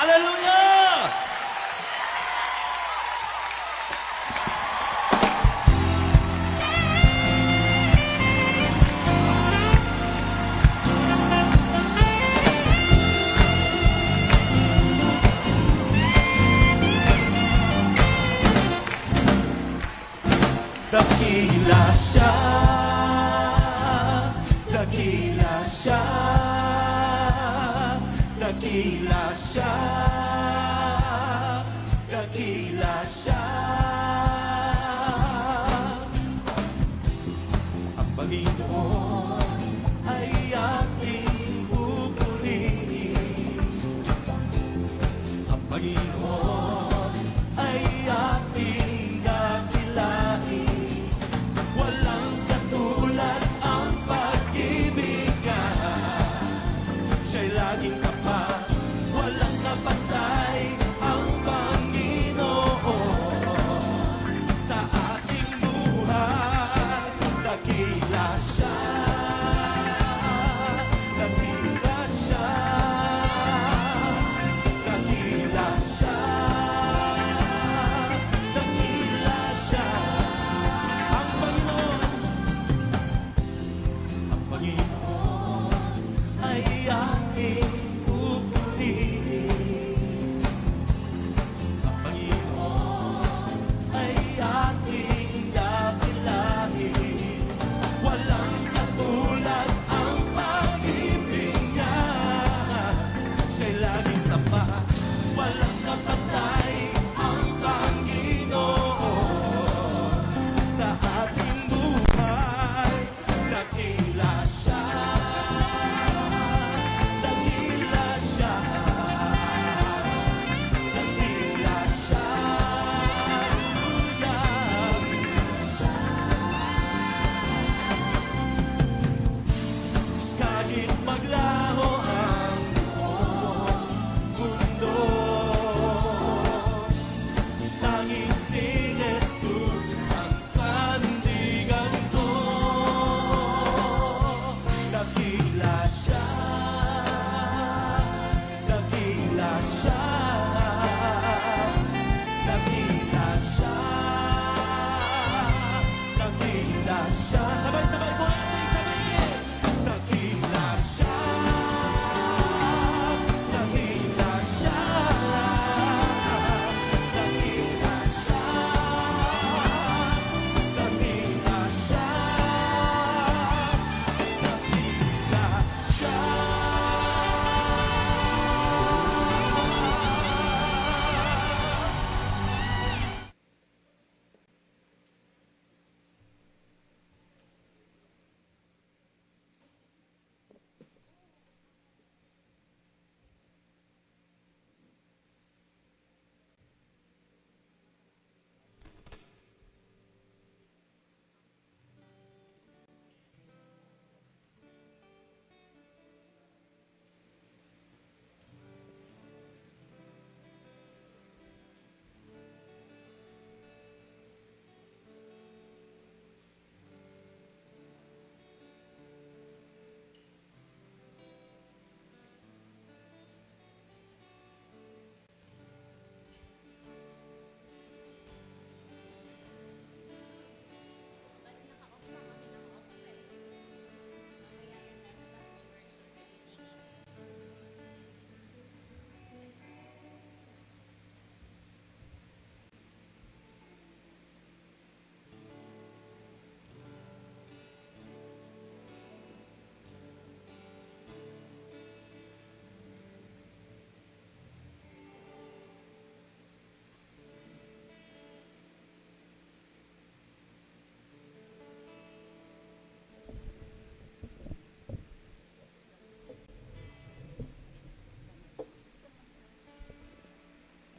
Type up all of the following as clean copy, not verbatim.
Hallelujah! Dakila siya, dakila siya, dakila siya, dakila siya. Ang Panginoon ay aking pupurihin. Ang Panginoon ay aking dakilain. Walang katulad ang pag-ibig niya. Siya'y laging tapat, walang kapatay ang Panginoon. Sa ating buhay, dakila siya, dakila siya, dakila siya, dakila siya. Ang Panginoon ay aking pupurihin. Ang Panginoon ay aking dakilain. Walang katulad ang pag-ibig niya. Siya'y laging tapat, walang kapatay ang Panginoon. Sa ating buhay, dakila siya, dakila siya, dakila siya, kahit maglaho ang buong mundo, tanging si Jesus ang sandigan ko. Dakila siya, dakila siya, dakila siya, dakila siya. Sabay-sabay po natin sabihin. Dakila siya, dakila siya, dakila siya, dakila siya, dakila siya.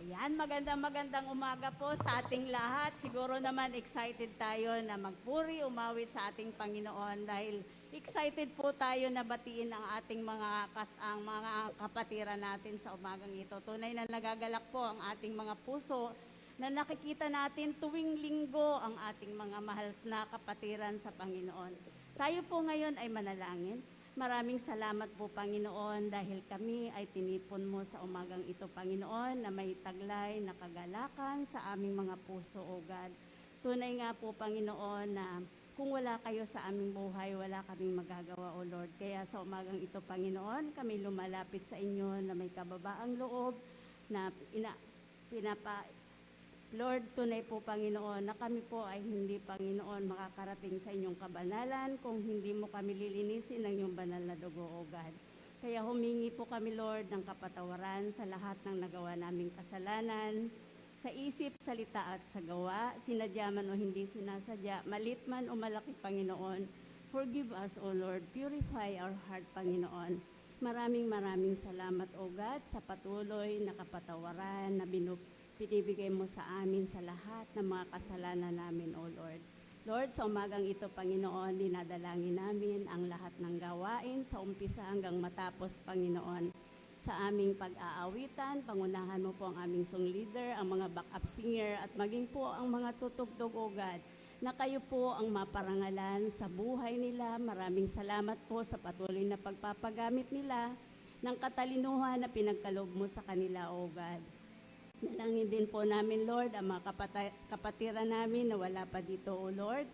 Ayan, magandang umaga po sa ating lahat. Siguro naman excited tayo na magpuri, umawit sa ating Panginoon dahil excited po tayo na batiin ang ating ang mga kapatiran natin sa umagang ito. Tunay na nagagalak po ang ating mga puso na nakikita natin tuwing linggo ang ating mga mahal na kapatiran sa Panginoon. Tayo po ngayon ay manalangin. Maraming salamat po, Panginoon, dahil kami ay tinipon mo sa umagang ito, Panginoon, na may taglay na kagalakan sa aming mga puso, O God. Tunay nga po, Panginoon, na kung wala kayo sa aming buhay, wala kaming magagawa, O Lord. Kaya sa umagang ito, Panginoon, kami lumalapit sa inyo na may kababaang loob, na Lord, tunay po, Panginoon, na kami po ay hindi, Panginoon, makakarating sa inyong kabanalan kung hindi mo kami lilinisin ng iyong banal na dugo, O God. Kaya humingi po kami, Lord, ng kapatawaran sa lahat ng nagawa naming kasalanan, sa isip, salita at sa gawa, sinadya man o hindi sinasadya, malit man o malaki, Panginoon. Forgive us, O Lord. Purify our heart, Panginoon. Maraming salamat, O God, sa patuloy na kapatawaran na pinibigay mo sa amin sa lahat ng mga kasalanan namin, O Lord. Lord, sa umagang ito, Panginoon, dinadalangin namin ang lahat ng gawain sa umpisa hanggang matapos, Panginoon. Sa aming pag-aawitan, pangunahan mo po ang aming song leader, ang mga backup singer, at maging po ang mga tutugtog, O God, na kayo po ang maparangalan sa buhay nila. Maraming salamat po sa patuloy na pagpapagamit nila ng katalinuhan na pinagkaloob mo sa kanila, O God. Nalangin din po namin, Lord, ang mga kapatiran namin na wala pa dito, O Lord.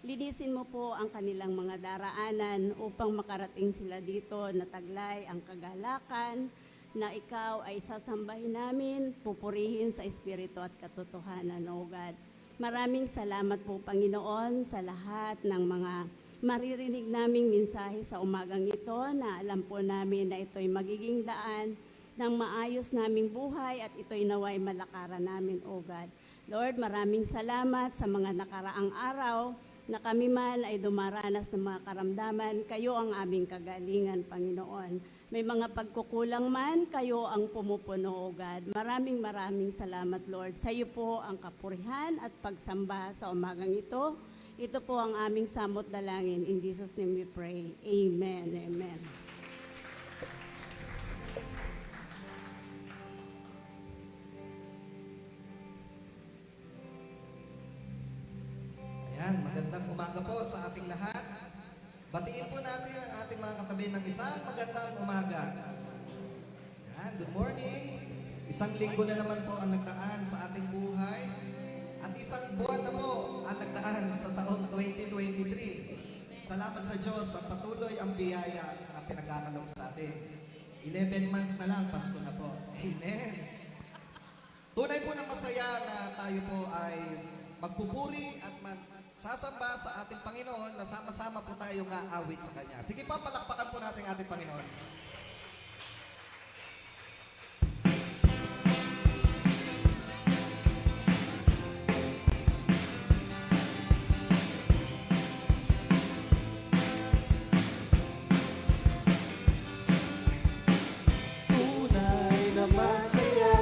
Linisin mo po ang kanilang mga daraanan upang makarating sila dito na taglay ang kagalakan na ikaw ay sasambahin namin, pupurihin sa Espiritu at katotohanan, O God. Maraming salamat po, Panginoon, sa lahat ng mga maririnig naming mensahe sa umagang ito na alam po namin na ito'y magiging daan ng maayos naming buhay at ito'y naway malakaran namin, O God. Lord, maraming salamat sa mga nakaraang araw na kami man ay dumaranas ng mga karamdaman. Kayo ang aming kagalingan, Panginoon. May mga pagkukulang man, kayo ang pumupuno, O God. Maraming salamat, Lord. Sa iyo po ang kapurihan at pagsamba sa umagang ito. Ito po ang aming samot dalangin. In Jesus' name we pray. Amen. Amen. Ayan, magandang umaga po sa ating lahat. Batiin po natin ang ating mga katabi ng isang magandang umaga. Ayan, good morning. Isang linggo na naman po ang nagdaan sa ating buhay. At isang buwan na po ang nagdaan sa taong 2023. Salamat sa Diyos sa patuloy ang biyaya na pinagkakaloob sa atin. 11 months na lang, Pasko na po. Amen. Tunay po ng masaya na tayo po ay magpupuri at magsasamba sa ating Panginoon na sama-sama po tayong aawit sa Kanya. Sige pa, palakpakan po natin ating Panginoon. Tunay na masaya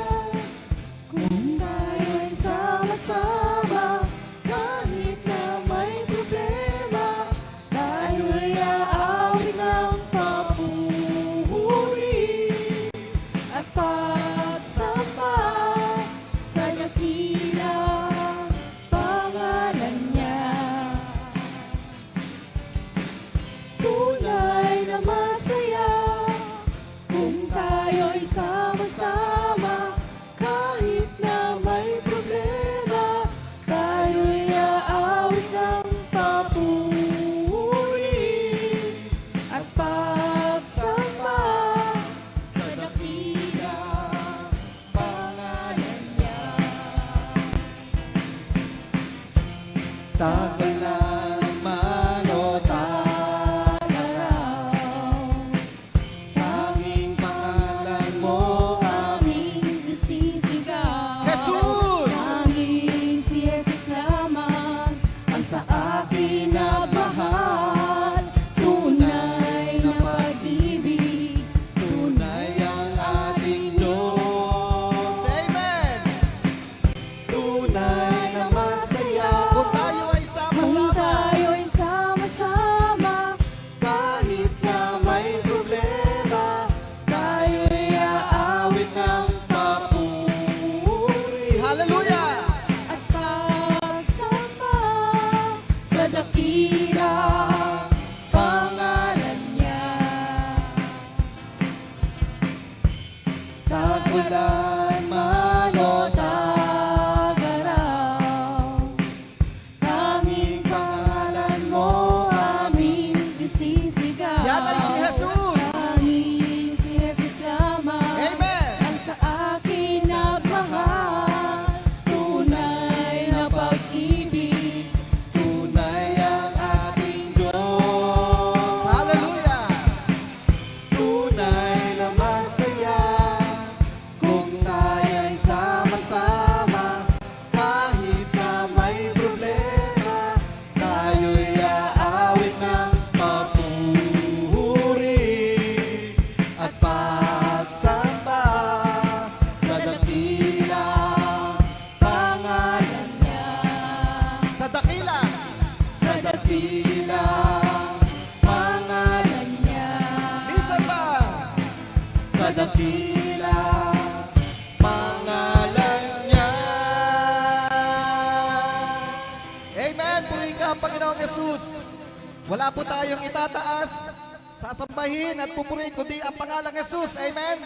kung tayo'y sama-sama. Kahit na may problema, tayo'y aawit ng papuri at pagsamba sa dakilang pangalan niya. Tunay na masaya kung tayo'y sama-sama. Kahit na may problema, tayo'y aawit ng papuri at pagsamba sa dakilang pangalan niya. Tagal na naman o tagaraw, tanging pangalan mo aming isisigaw. Jesus! Tanging si Jesus lamang ang sa akin nagmahal. Tunay na pag-ibig, tunay ang ating Diyos. Say amen! Tunay na masaya Kung tayo ay kung sama-sama. tayo'y sama-sama. Kahit na may problema, tayo'y aawit ng papuri Hallelujah! at pagsamba dakilang pangalan niya. Minsan pa. Sa dakilang pangalan niya. Amen. Purihin ka ang Panginoong Jesus. Wala po tayong itataas, sasambahin at pupurihin kundi ang pangalang Jesus. Amen.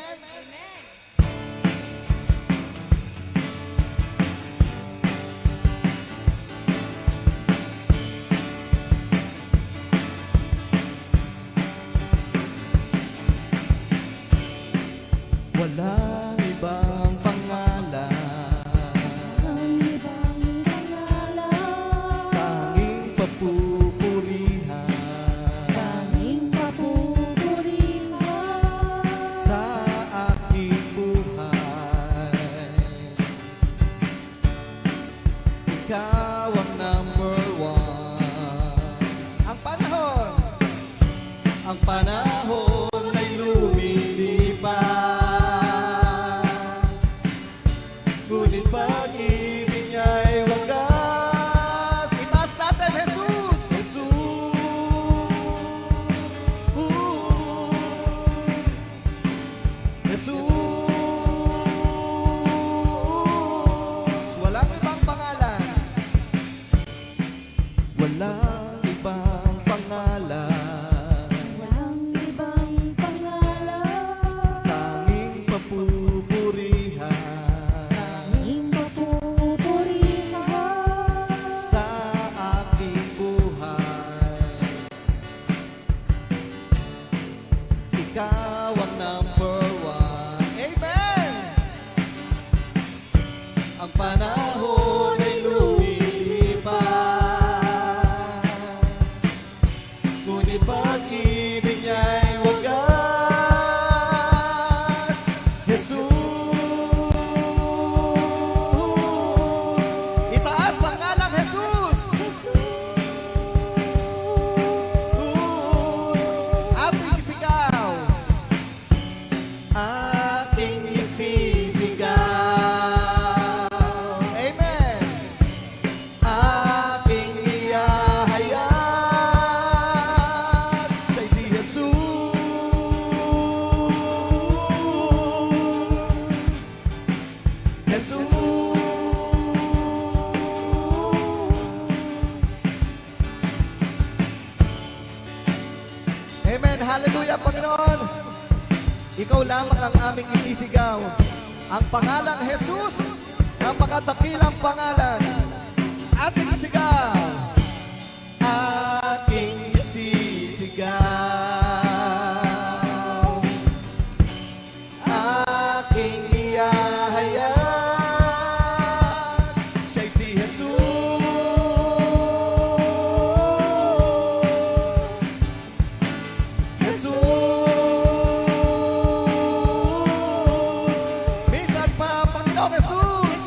Walang ibang pangalan, Ang ibang pangalan, tanging papupurihan tanging papupurihan. sa aking buhay. Ikaw ang number one. Ang panahon ay lumilipas. Ngunit pag-ibig niya'y wagas. Itaas natin, Jesus! Jesus! Walang ibang pangalan. Walang ibang pangalan. Walang ibang pangalan, Tanging papupurihan tanging papupurihan. sa aking buhay. Ikaw ang number one. Amen! Ang panahon ay lumilipas, ngunit pag-ibig niya'y wagas. Jesus! Itaas ang ngalang Jesus! Ating isigaw. Ating isisigaw. Amen. Aking ihahayag. Siya'y si Jesus. Jesus. Amen. Hallelujah, Panginoon. Ikaw lamang ang aming isisigaw. Ang pangalang Jesus, napakadakilang pangalan. Ating isigaw. Aking isisigaw. Aking ihahayag. Siya'y si Jesus. Jesus! Minsan pa, Panginoong Jesus!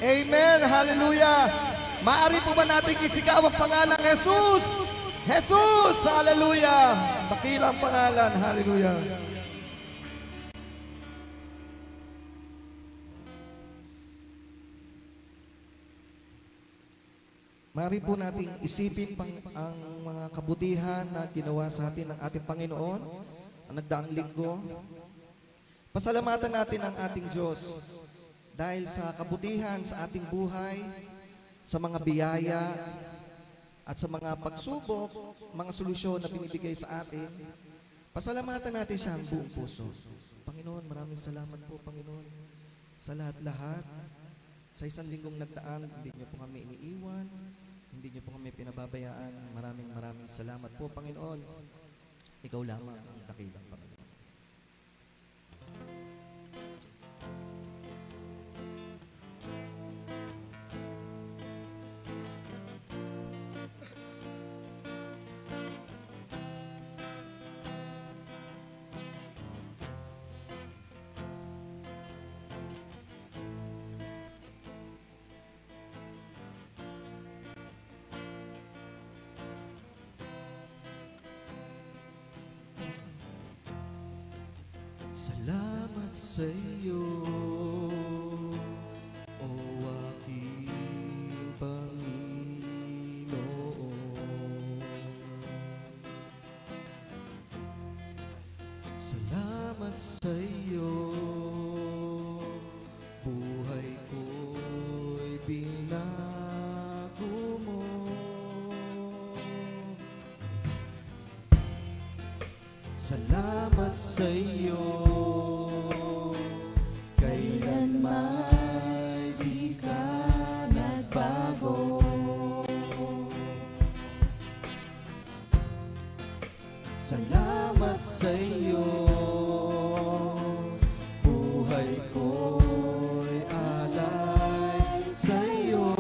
Amen! Hallelujah! Maari po ba natin isigaw ang pangalang Jesus? Jesus! Hallelujah! Dakilang pangalan. Hallelujah! Mari po nating isipin ang mga kabutihan na ginawa sa atin ng ating Panginoon ang nagdaang linggo. Pasalamatan natin ang ating Diyos dahil sa kabutihan sa ating buhay, sa mga biyaya at sa mga pagsubok, mga solusyon na binibigay sa atin. Pasalamatan natin siya ang buong puso. Panginoon, maraming salamat po, Panginoon, sa lahat-lahat. Sa isang linggong nagdaan, hindi niyo po kami iniiwan, hindi niyo po kami pinababayaan. Maraming salamat po, Panginoon. Ikaw lamang ang dakilang Panginoon. Salamat sa iyo, o aking Panginoon. Salamat sa iyo, buhay ko'y binago mo. Salamat sa iyo, kailanman di ka nagbago. Salamat sa iyo, buhay ko'y alay sa iyo.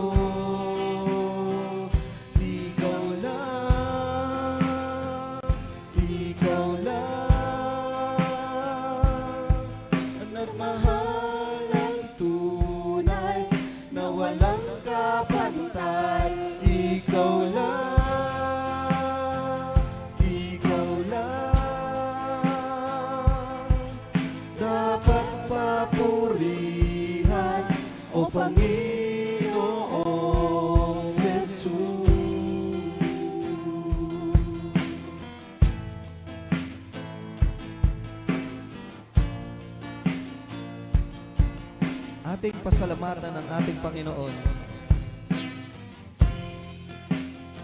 Ikaw lang, ikaw lang ang nagmahal ng tunay na walang kapantay. Ikaw lang, ikaw lang dapat papurihan, o Panginoong Jesus. Ating pasalamatan ang ating Panginoon.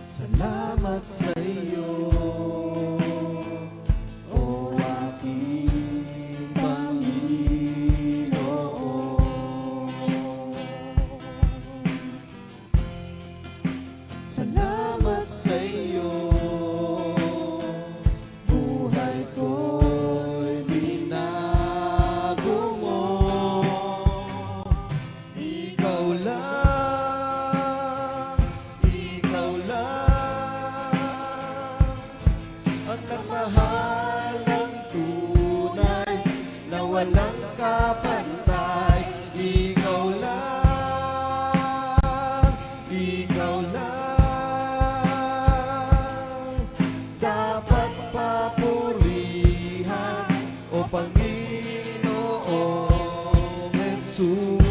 Salamat sa iyo, o aking Panginoon. Salamat sa iyo, buhay ko'y binago mo. Ikaw lang, ikaw lang ang nagmahal ng tunay na walang kapantay. Ikaw lang, ikaw lang dapat papurihan, o Panginoong Jesus.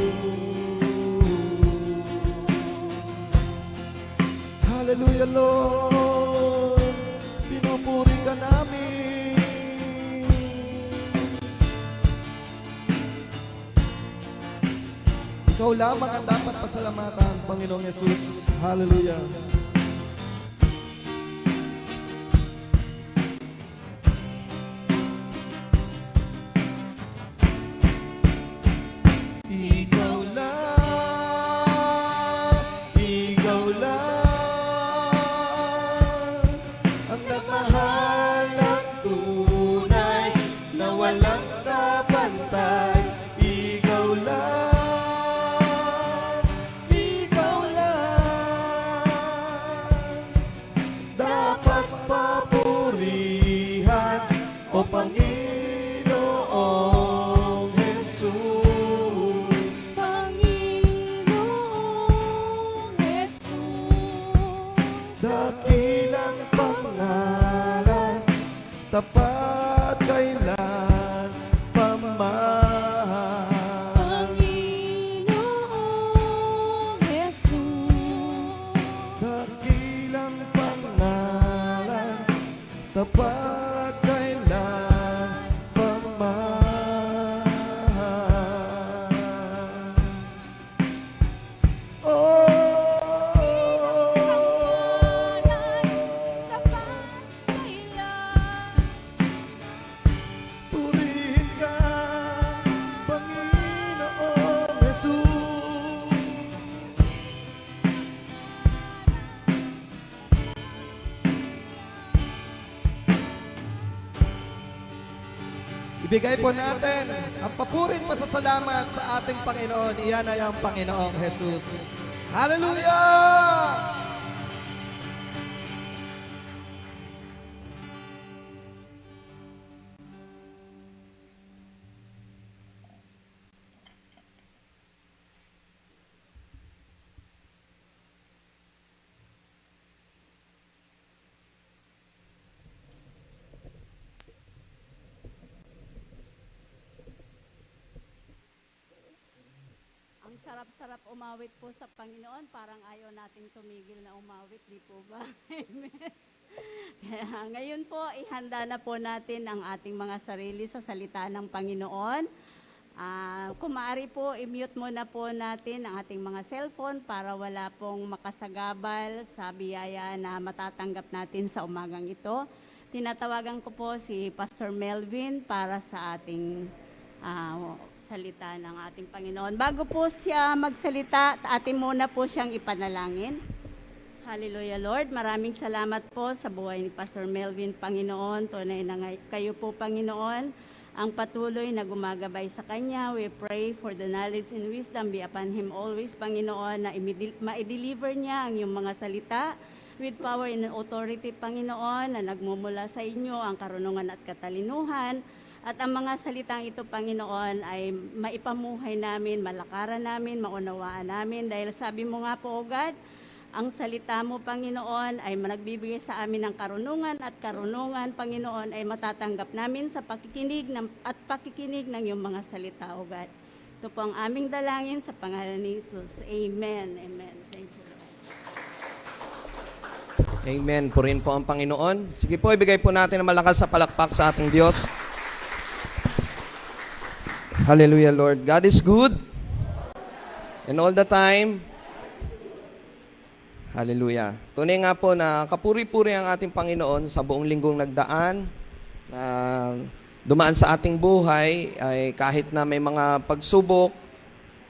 Hallelujah, Lord. Pinupuri ka namin. Ikaw lamang ang dapat pasalamatan, Panginoong Jesus. Hallelujah. Ikaw lang, ikaw lang ang nagmahal ng tunay na walang kapantay. Ikaw lang, ikaw lang dapat papurihan, o Panginoong Jesus. Panginoong Jesus. Dakilang pangalan, tapat kailan pamahal. Panginoong Jesus. Dakilang pangalan, tapat kailan pamahal. Oh, purihin ka, Panginoong Jesus. Ibigay po natin ang papurit pasasalamat sa ating Panginoon. Iyan ay ang Panginoong Jesus. Hallelujah! sarap-sarap umawit po sa Panginoon. Parang ayaw nating tumigil na umawit, di po ba? Amen. Kaya ngayon po, ihanda na po natin ang ating mga sarili sa salita ng Panginoon. Kung maaari po, i-mute muna po natin ang ating mga cellphone para wala pong makasagabal sa biyaya na matatanggap natin sa umagang ito. Tinatawagan ko po si Pastor Melvin para sa ating salita ng ating Panginoon. Bago po siya magsalita, atin muna po siyang ipanalangin. Hallelujah, Lord. Maraming salamat po sa buhay ni Pastor Melvin, Panginoon. Tunay na kayo po, Panginoon, ang patuloy na gumagabay sa Kanya. We pray for the knowledge and wisdom be upon Him always, Panginoon, na ma-deliver niya ang iyong mga salita with power and authority, Panginoon, na nagmumula sa inyo ang karunungan at katalinuhan. At ang mga salitang ito, Panginoon, ay maipamuhay namin, malakaran namin, maunawaan namin. Dahil sabi mo nga po, O God, ang salita mo, Panginoon, ay nagbibigay sa amin ng karunungan at karunungan, Panginoon, ay matatanggap namin sa pakikinig ng iyong mga salita, O God. Ito po ang aming dalangin sa pangalan ni Jesus. Amen. Amen. Thank you, Lord. Amen. Purihin po ang Panginoon. Sige po, ibigay po natin ang malakas sa palakpak sa ating Diyos. Hallelujah, Lord. God is good. And all the time. Hallelujah. Tunay nga po na kapuri-puri ang ating Panginoon sa buong linggong nagdaan. Na dumaan sa ating buhay ay kahit na may mga pagsubok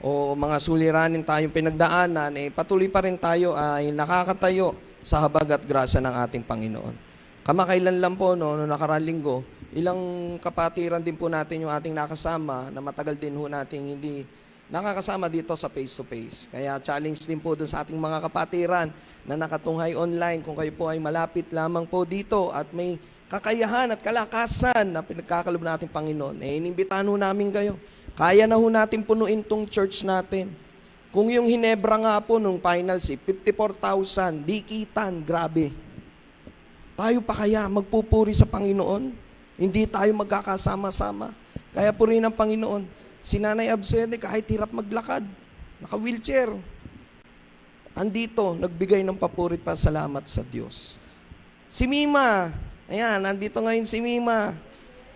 o mga suliranin tayong pinagdaanan, patuloy pa rin tayo ay nakakatayo sa habag at grasya ng ating Panginoon. Kamakailan lang po, noong nakaraang linggo, ilang kapatiran din po natin yung ating nakasama na matagal din ho nating hindi nakakasama dito sa face-to-face. Kaya challenge din po dun sa ating mga kapatiran na nakatunghay online. Kung kayo po ay malapit lamang po dito at may kakayahan at kalakasan na pinagkakalob natin Panginoon, inimbitahan ho namin kayo. Kaya na ho natin punuin tong church natin. Kung yung Hinebra nga po nung finals, 54,000, dikitan, grabe. Tayo pa kaya magpupuri sa Panginoon? Hindi tayo magkakasama-sama. Kaya purihin ang Panginoon. Si Nanay Absede, kahit hirap maglakad, naka-wheelchair, andito, nagbigay ng papurit pa salamat sa Diyos. Si Mima, ayan, andito ngayon si Mima.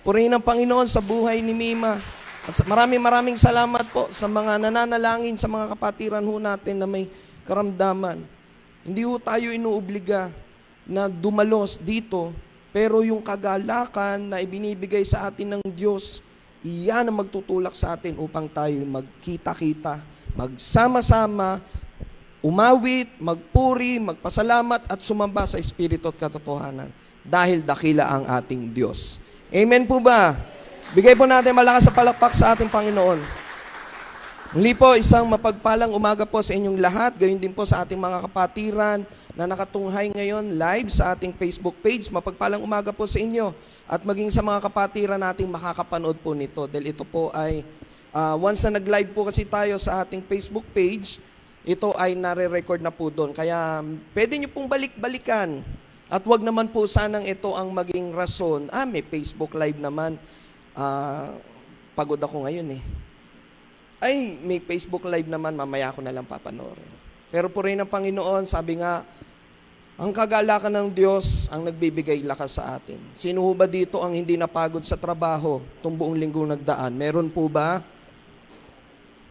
Purihin ang Panginoon sa buhay ni Mima. At maraming salamat po sa mga nananalangin sa mga kapatiran ho natin na may karamdaman. Hindi ho tayo inuobliga na dumalos dito, pero yung kagalakan na ibinibigay sa atin ng Diyos, iyan ang magtutulak sa atin upang tayo magkita-kita, magsama-sama, umawit, magpuri, magpasalamat at sumamba sa Espiritu at katotohanan dahil dakila ang ating Diyos. Amen po ba? Bigay po natin malakas sa palakpak sa ating Panginoon. Muli po, isang mapagpalang umaga po sa inyong lahat, gayon din po sa ating mga kapatiran na nakatunghay ngayon live sa ating Facebook page. Mapagpalang umaga po sa inyo at maging sa mga kapatiran nating makakapanood po nito. Dahil ito po ay, once na nag-live po kasi tayo sa ating Facebook page, ito ay nare-record na po doon. Kaya pwede nyo pong balik-balikan. At wag naman po sanang ito ang maging rason. May Facebook live naman. Pagod ako ngayon Ay, may Facebook live naman, mamaya ko na lang papanoorin. Pero purihin ng Panginoon, sabi nga, ang kagalakan ng Diyos ang nagbibigay lakas sa atin. Sino ho ba dito ang hindi napagod sa trabaho itong buong linggong nagdaan? Meron po ba?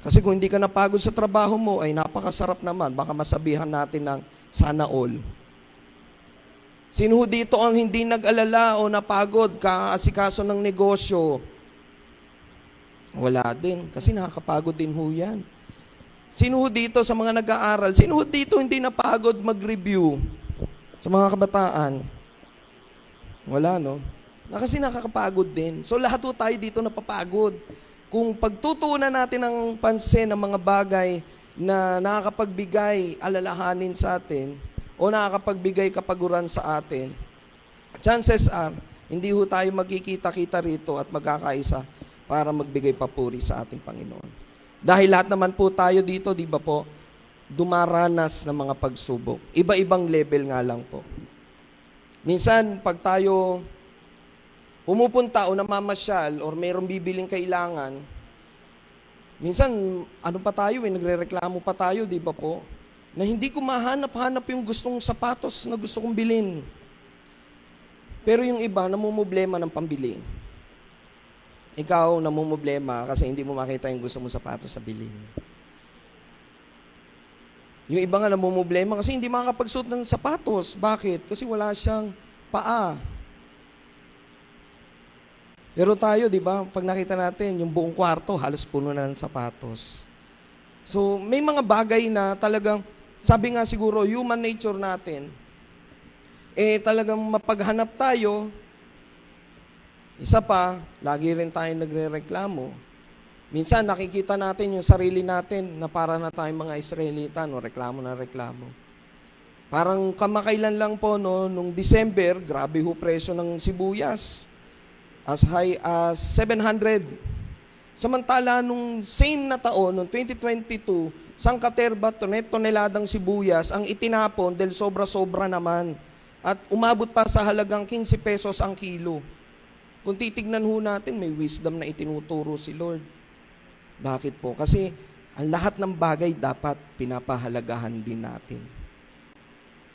Kasi kung hindi ka napagod sa trabaho mo, ay napakasarap naman. Baka masabihan natin ng sana all. Sino ho dito ang hindi nag-alala o napagod kaasikaso ng negosyo? Wala din, kasi nakakapagod din ho yan. Sino ho dito sa mga nag-aaral? Sino ho dito hindi napagod mag-review sa mga kabataan? Wala, no? Kasi nakakapagod din. So lahat ho tayo dito napapagod. Kung pagtutuunan natin ng pansin ng mga bagay na nakakapagbigay alalahanin sa atin o nakakapagbigay kapaguran sa atin, chances are, hindi ho tayo magkikita-kita rito at magkakaisa para magbigay papuri sa ating Panginoon. Dahil lahat naman po tayo dito, di ba po, dumaranas ng mga pagsubok. Iba-ibang level nga lang po. Minsan, pag tayo pumupunta o namamasyal or mayroong bibiling kailangan, Minsan, ano pa tayo nagrereklamo pa tayo, di ba po? Na hindi ko mahanap-hanap yung gustong sapatos na gusto kong bilhin. Pero yung iba, namumblema ng pambili. Ikaw, namumblema kasi hindi mo makita yung gusto mong sapatos sa bilhin. Yung iba nga namumblema kasi hindi makakapagsuot ng sapatos. Bakit? Kasi wala siyang paa. Pero tayo, di ba, pag nakita natin, yung buong kwarto, halos puno na ng sapatos. So, may mga bagay na talagang, sabi nga siguro, human nature natin, talagang mapaghanap tayo. Isa pa, lagi rin tayo nagre-reklamo. Minsan, nakikita natin yung sarili natin na para na tayong mga Israelita, no, reklamo na reklamo. Parang kamakailan lang po, no, nung December, grabe ho presyo ng sibuyas. As high as 700. Samantala, nung same na taon, nung 2022, sangkaterba, toneladang sibuyas ang itinapon dahil sobra-sobra naman. At umabot pa sa halagang 15 pesos ang kilo. Kung titignan ho natin, may wisdom na itinuturo si Lord. Bakit po? Kasi ang lahat ng bagay dapat pinapahalagahan din natin.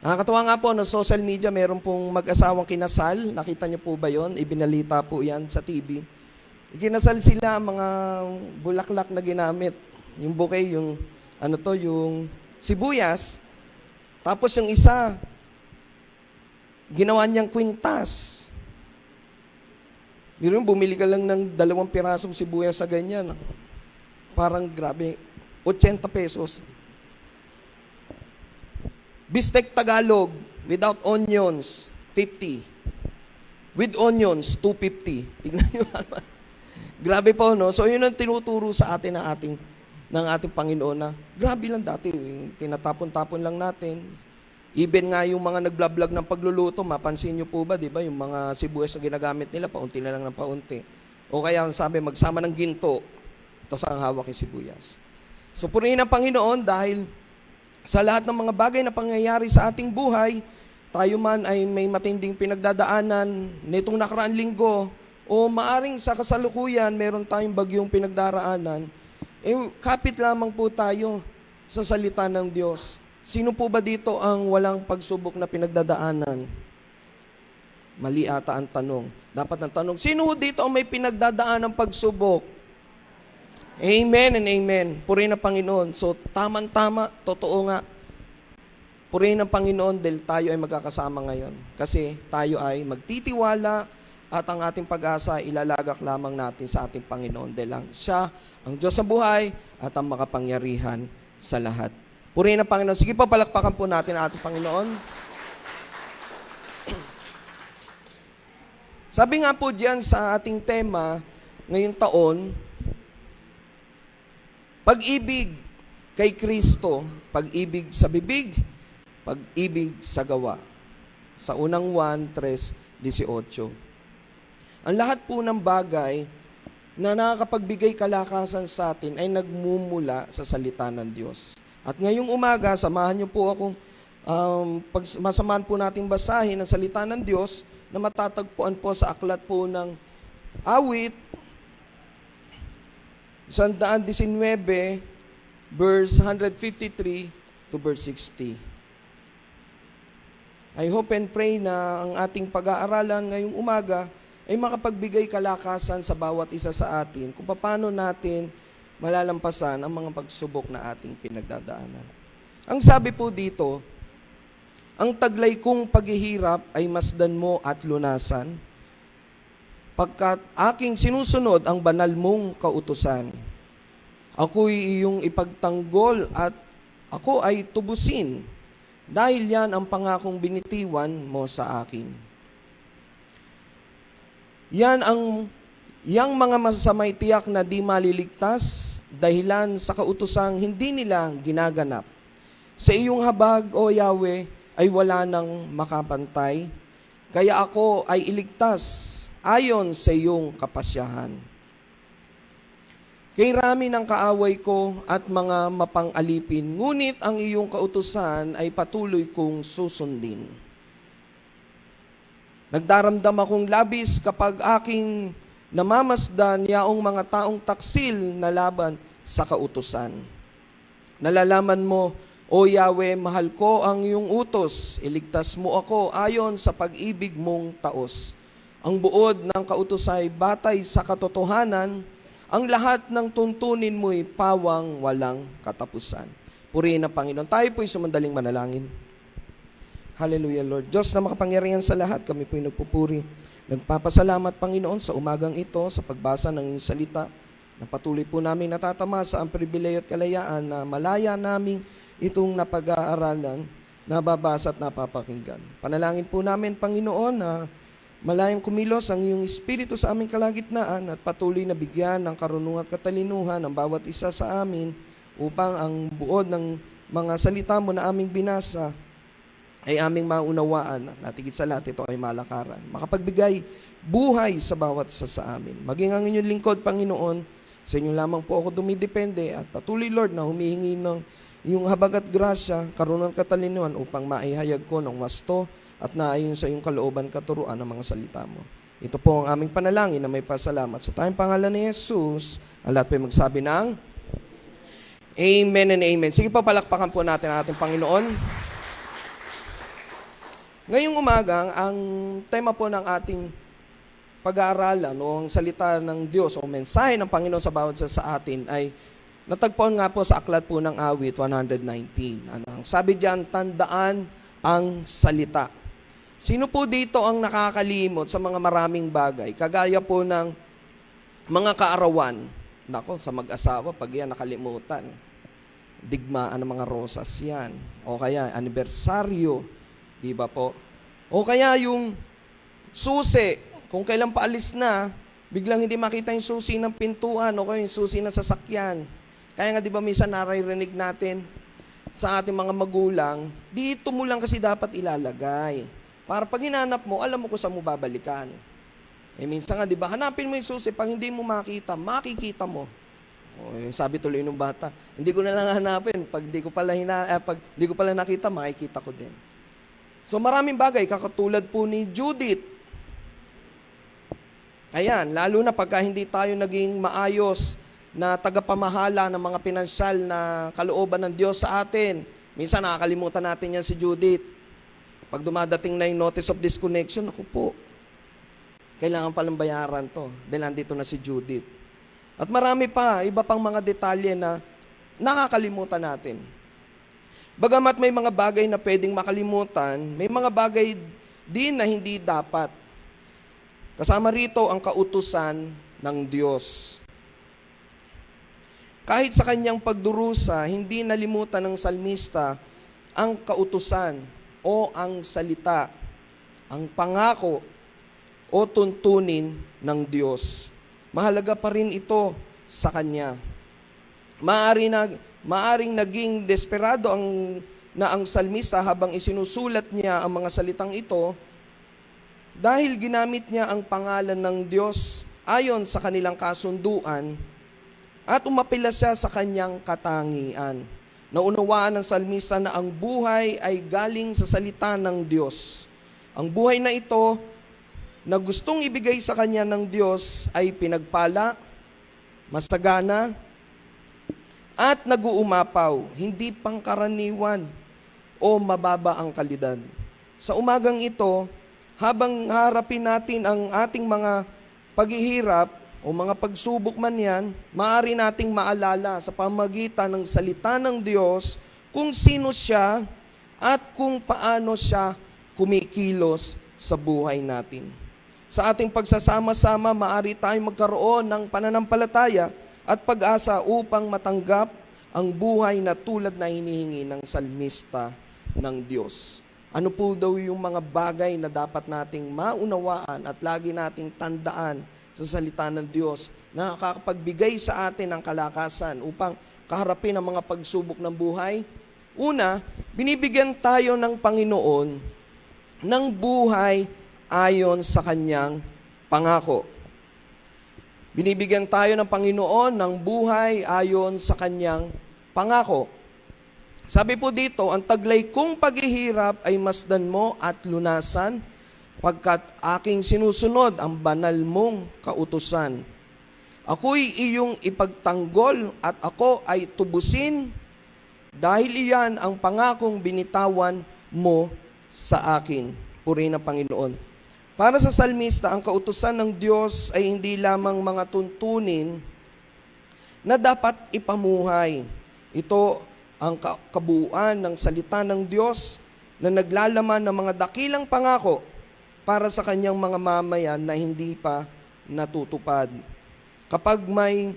Nakakatuwa nga po, na social media, meron pong mag-asawang kinasal. Nakita niyo po ba yon? Ibinalita po yan sa TV. Ikinasal sila, mga bulaklak na ginamit. Yung bouquet, yung yung sibuyas. Tapos yung isa, ginawa niyang kwintas. Bumili ka lang ng 2 pirasong sibuyas sa ganyan. Parang grabe, 80 pesos. Bistek Tagalog, without onions, 50. With onions, 250. Tingnan nyo naman. Grabe po, no? So, yun ang tinuturo sa atin ng ating Panginoon na grabe lang dati. Tinatapon-tapon lang natin. Even nga yung mga nagblog ng pagluluto, mapansin nyo po ba, di ba? Yung mga sibuyas na ginagamit nila, paunti na lang ng paunti. O kaya, sabi, magsama ng ginto. Ito sa ang hawak yung sibuyas. So, purihin ang Panginoon dahil sa lahat ng mga bagay na pangyayari sa ating buhay, tayo man ay may matinding pinagdadaanan nitong nakaraang linggo o maaring sa kasalukuyan meron tayong bagyong pinagdaraanan, kapit lamang po tayo sa salita ng Diyos. Sino po ba dito ang walang pagsubok na pinagdadaanan? Mali ata ang tanong. Dapat ang tanong, sino dito ang may pinagdadaan ng pagsubok? Amen and amen. Purihin ang Panginoon. So, tama-tama, totoo nga. Purihin ang Panginoon dahil tayo ay magkakasama ngayon. Kasi tayo ay magtitiwala at ang ating pag-asa ilalagak lamang natin sa ating Panginoon dahil lang siya ang Diyos sa buhay at ang makapangyarihan sa lahat. Purihin ang Panginoon. Sige po, palakpakan po natin ang ating Panginoon. Sabi nga po diyan sa ating tema ngayong taon, pag-ibig kay Kristo, pag-ibig sa bibig, pag-ibig sa gawa. Sa unang 1:3-18. Ang lahat po ng bagay na nakakapagbigay kalakasan sa atin ay nagmumula sa salita ng Diyos. At ngayong umaga, samahan niyo po akong masamahan po nating basahin ang salita ng Diyos na matatagpuan po sa aklat po ng Awit, 119, verse 153 to verse 60. I hope and pray na ang ating pag-aaralan ngayong umaga ay makapagbigay kalakasan sa bawat isa sa atin kung paano natin malalampasan ang mga pagsubok na ating pinagdadaanan. Ang sabi po dito, ang taglay kong paghihirap ay masdan mo at lunasan, pagkat aking sinusunod ang banal mong kautusan. Ako'y iyong ipagtanggol at ako ay tubusin, dahil yan ang pangakong binitiwan mo sa akin. Yang mga masasamay tiyak na di maliligtas, dahilan sa kautosang hindi nila ginaganap. Sa iyong habag, O Yahweh, ay wala nang makapantay, kaya ako ay iligtas ayon sa iyong kapasyahan. Kay rami ng kaaway ko at mga mapang-alipin, ngunit ang iyong kautusan ay patuloy kong susundin. Nagdaramdam akong labis kapag aking namamasdan yaong mga taong taksil na laban sa kautusan. Nalalaman mo, O Yahweh, mahal ko ang iyong utos, iligtas mo ako ayon sa pag-ibig mong taos. Ang buod ng kautos ay batay sa katotohanan, ang lahat ng tuntunin mo'y pawang walang katapusan. Purihin ang Panginoon. Tayo po'y sumandaling manalangin. Hallelujah, Lord. Diyos na makapangyarihan sa lahat, kami po'y nagpupuri. Nagpapasalamat, Panginoon, sa umagang ito, sa pagbasa ng iyong salita, na patuloy po namin natatamasa ang pribileyo at kalayaan na malaya naming itong napag-aaralan, nababasa at napapakinggan. Panalangin po namin, Panginoon, na malayang kumilos ang iyong Espiritu sa aming kalagitnaan at patuloy na bigyan ng karunungan at katalinuhan ang bawat isa sa amin upang ang buod ng mga salita mo na aming binasa ay aming maunawaan at higit sa lahat ito ay malakaran. Makapagbigay buhay sa bawat isa sa amin. Maging ang inyong lingkod, Panginoon, sa inyo lamang po ako dumidepende at patuloy, Lord, na humihingi ng iyong habag at grasya, karunungan at katalinuhan upang maihayag ko ng wasto at naayon sa iyong kalooban katuruan ng mga salita mo. Ito po ang aming panalangin na may pasalamat. Sa tayong pangalan ni Jesus, ang lahat po magsabi ng Amen and Amen. Sige po, palakpakan po natin ang ating Panginoon. Ngayong umaga, ang tema po ng ating pag-aaralan o ang salita ng Diyos o mensahe ng Panginoon sa bawat isa sa atin ay natagpuan nga po sa aklat po ng awit 119. Ang sabi diyan, tandaan ang salita. Sino po dito ang nakakalimot sa mga maraming bagay? Kagaya po ng mga kaarawan. Nako, sa mag-asawa, pag yan nakalimutan. Digmaan ng mga rosas yan. O kaya, anibersaryo. Di ba po? O kaya yung susi. Kung kailan paalis na, biglang hindi makita yung susi ng pintuan o kaya yung susi ng sasakyan. Kaya nga di ba minsan naririnig natin sa ating mga magulang, dito mo lang kasi dapat ilalagay. Para pag hinanap mo, alam mo kung saan mo babalikan. Eh minsan nga di ba, hanapin mo yung susi, pag hindi mo makita, makikita mo. O, sabi tuloy ng bata, hindi ko na lang hanapin, pag di ko pala nakita, makikita ko din. So maraming bagay, kakatulad po ni Judith. Ayan, lalo na pagka hindi tayo naging maayos na tagapamahala ng mga pinansyal na kalooban ng Diyos sa atin. Minsan nakakalimutan natin yan si Judith. Pag dumadating na yung notice of disconnection, ako po, kailangan palang bayaran to. Dahil nandito na si Judith. At marami pa, iba pang mga detalye na nakakalimutan natin. Bagamat may mga bagay na pwedeng makalimutan, may mga bagay din na hindi dapat. Kasama rito ang kautusan ng Diyos. Kahit sa kanyang pagdurusa, hindi nalimutan ng salmista ang kautusan o ang salita, ang pangako o tuntunin ng Diyos. Mahalaga pa rin ito sa kanya. Maaring naging desperado ang salmista habang isinusulat niya ang mga salitang ito dahil ginamit niya ang pangalan ng Diyos ayon sa kanilang kasunduan at umapila siya sa kanyang katangian. Naunawaan ng salmista na ang buhay ay galing sa salita ng Diyos. Ang buhay na ito na gustong ibigay sa kanya ng Diyos ay pinagpala, masagana, at nag-uumapaw, hindi pangkaraniwan o mababa ang kalidad. Sa umagang ito, habang harapin natin ang ating mga paghihirap o mga pagsubok man yan, maaari nating maalala sa pamagitan ng salita ng Diyos kung sino siya at kung paano siya kumikilos sa buhay natin. Sa ating pagsasama-sama, maaari tayong magkaroon ng pananampalataya at pag-asa upang matanggap ang buhay na tulad na hinihingi ng salmista ng Diyos. Ano po daw yung mga bagay na dapat nating maunawaan at lagi nating tandaan sa salita ng Diyos na nakakapagbigay sa atin ng kalakasan upang kaharapin ang mga pagsubok ng buhay? Una, binibigyan tayo ng Panginoon ng buhay ayon sa kanyang pangako. Binibigyan tayo ng Panginoon ng buhay ayon sa kanyang pangako. Sabi po dito, ang taglay kong paghihirap ay masdan mo at lunasan, pagkat aking sinusunod ang banal mong kautusan. Ako'y iyong ipagtanggol at ako ay tubusin dahil iyan ang pangakong binitawan mo sa akin. Purihin ang Panginoon. Para sa salmista, ang kautusan ng Diyos ay hindi lamang mga tuntunin na dapat ipamuhay. Ito ang kabuuan ng salita ng Diyos na naglalaman ng mga dakilang pangako para sa kanyang mga mamayan na hindi pa natutupad. Kapag may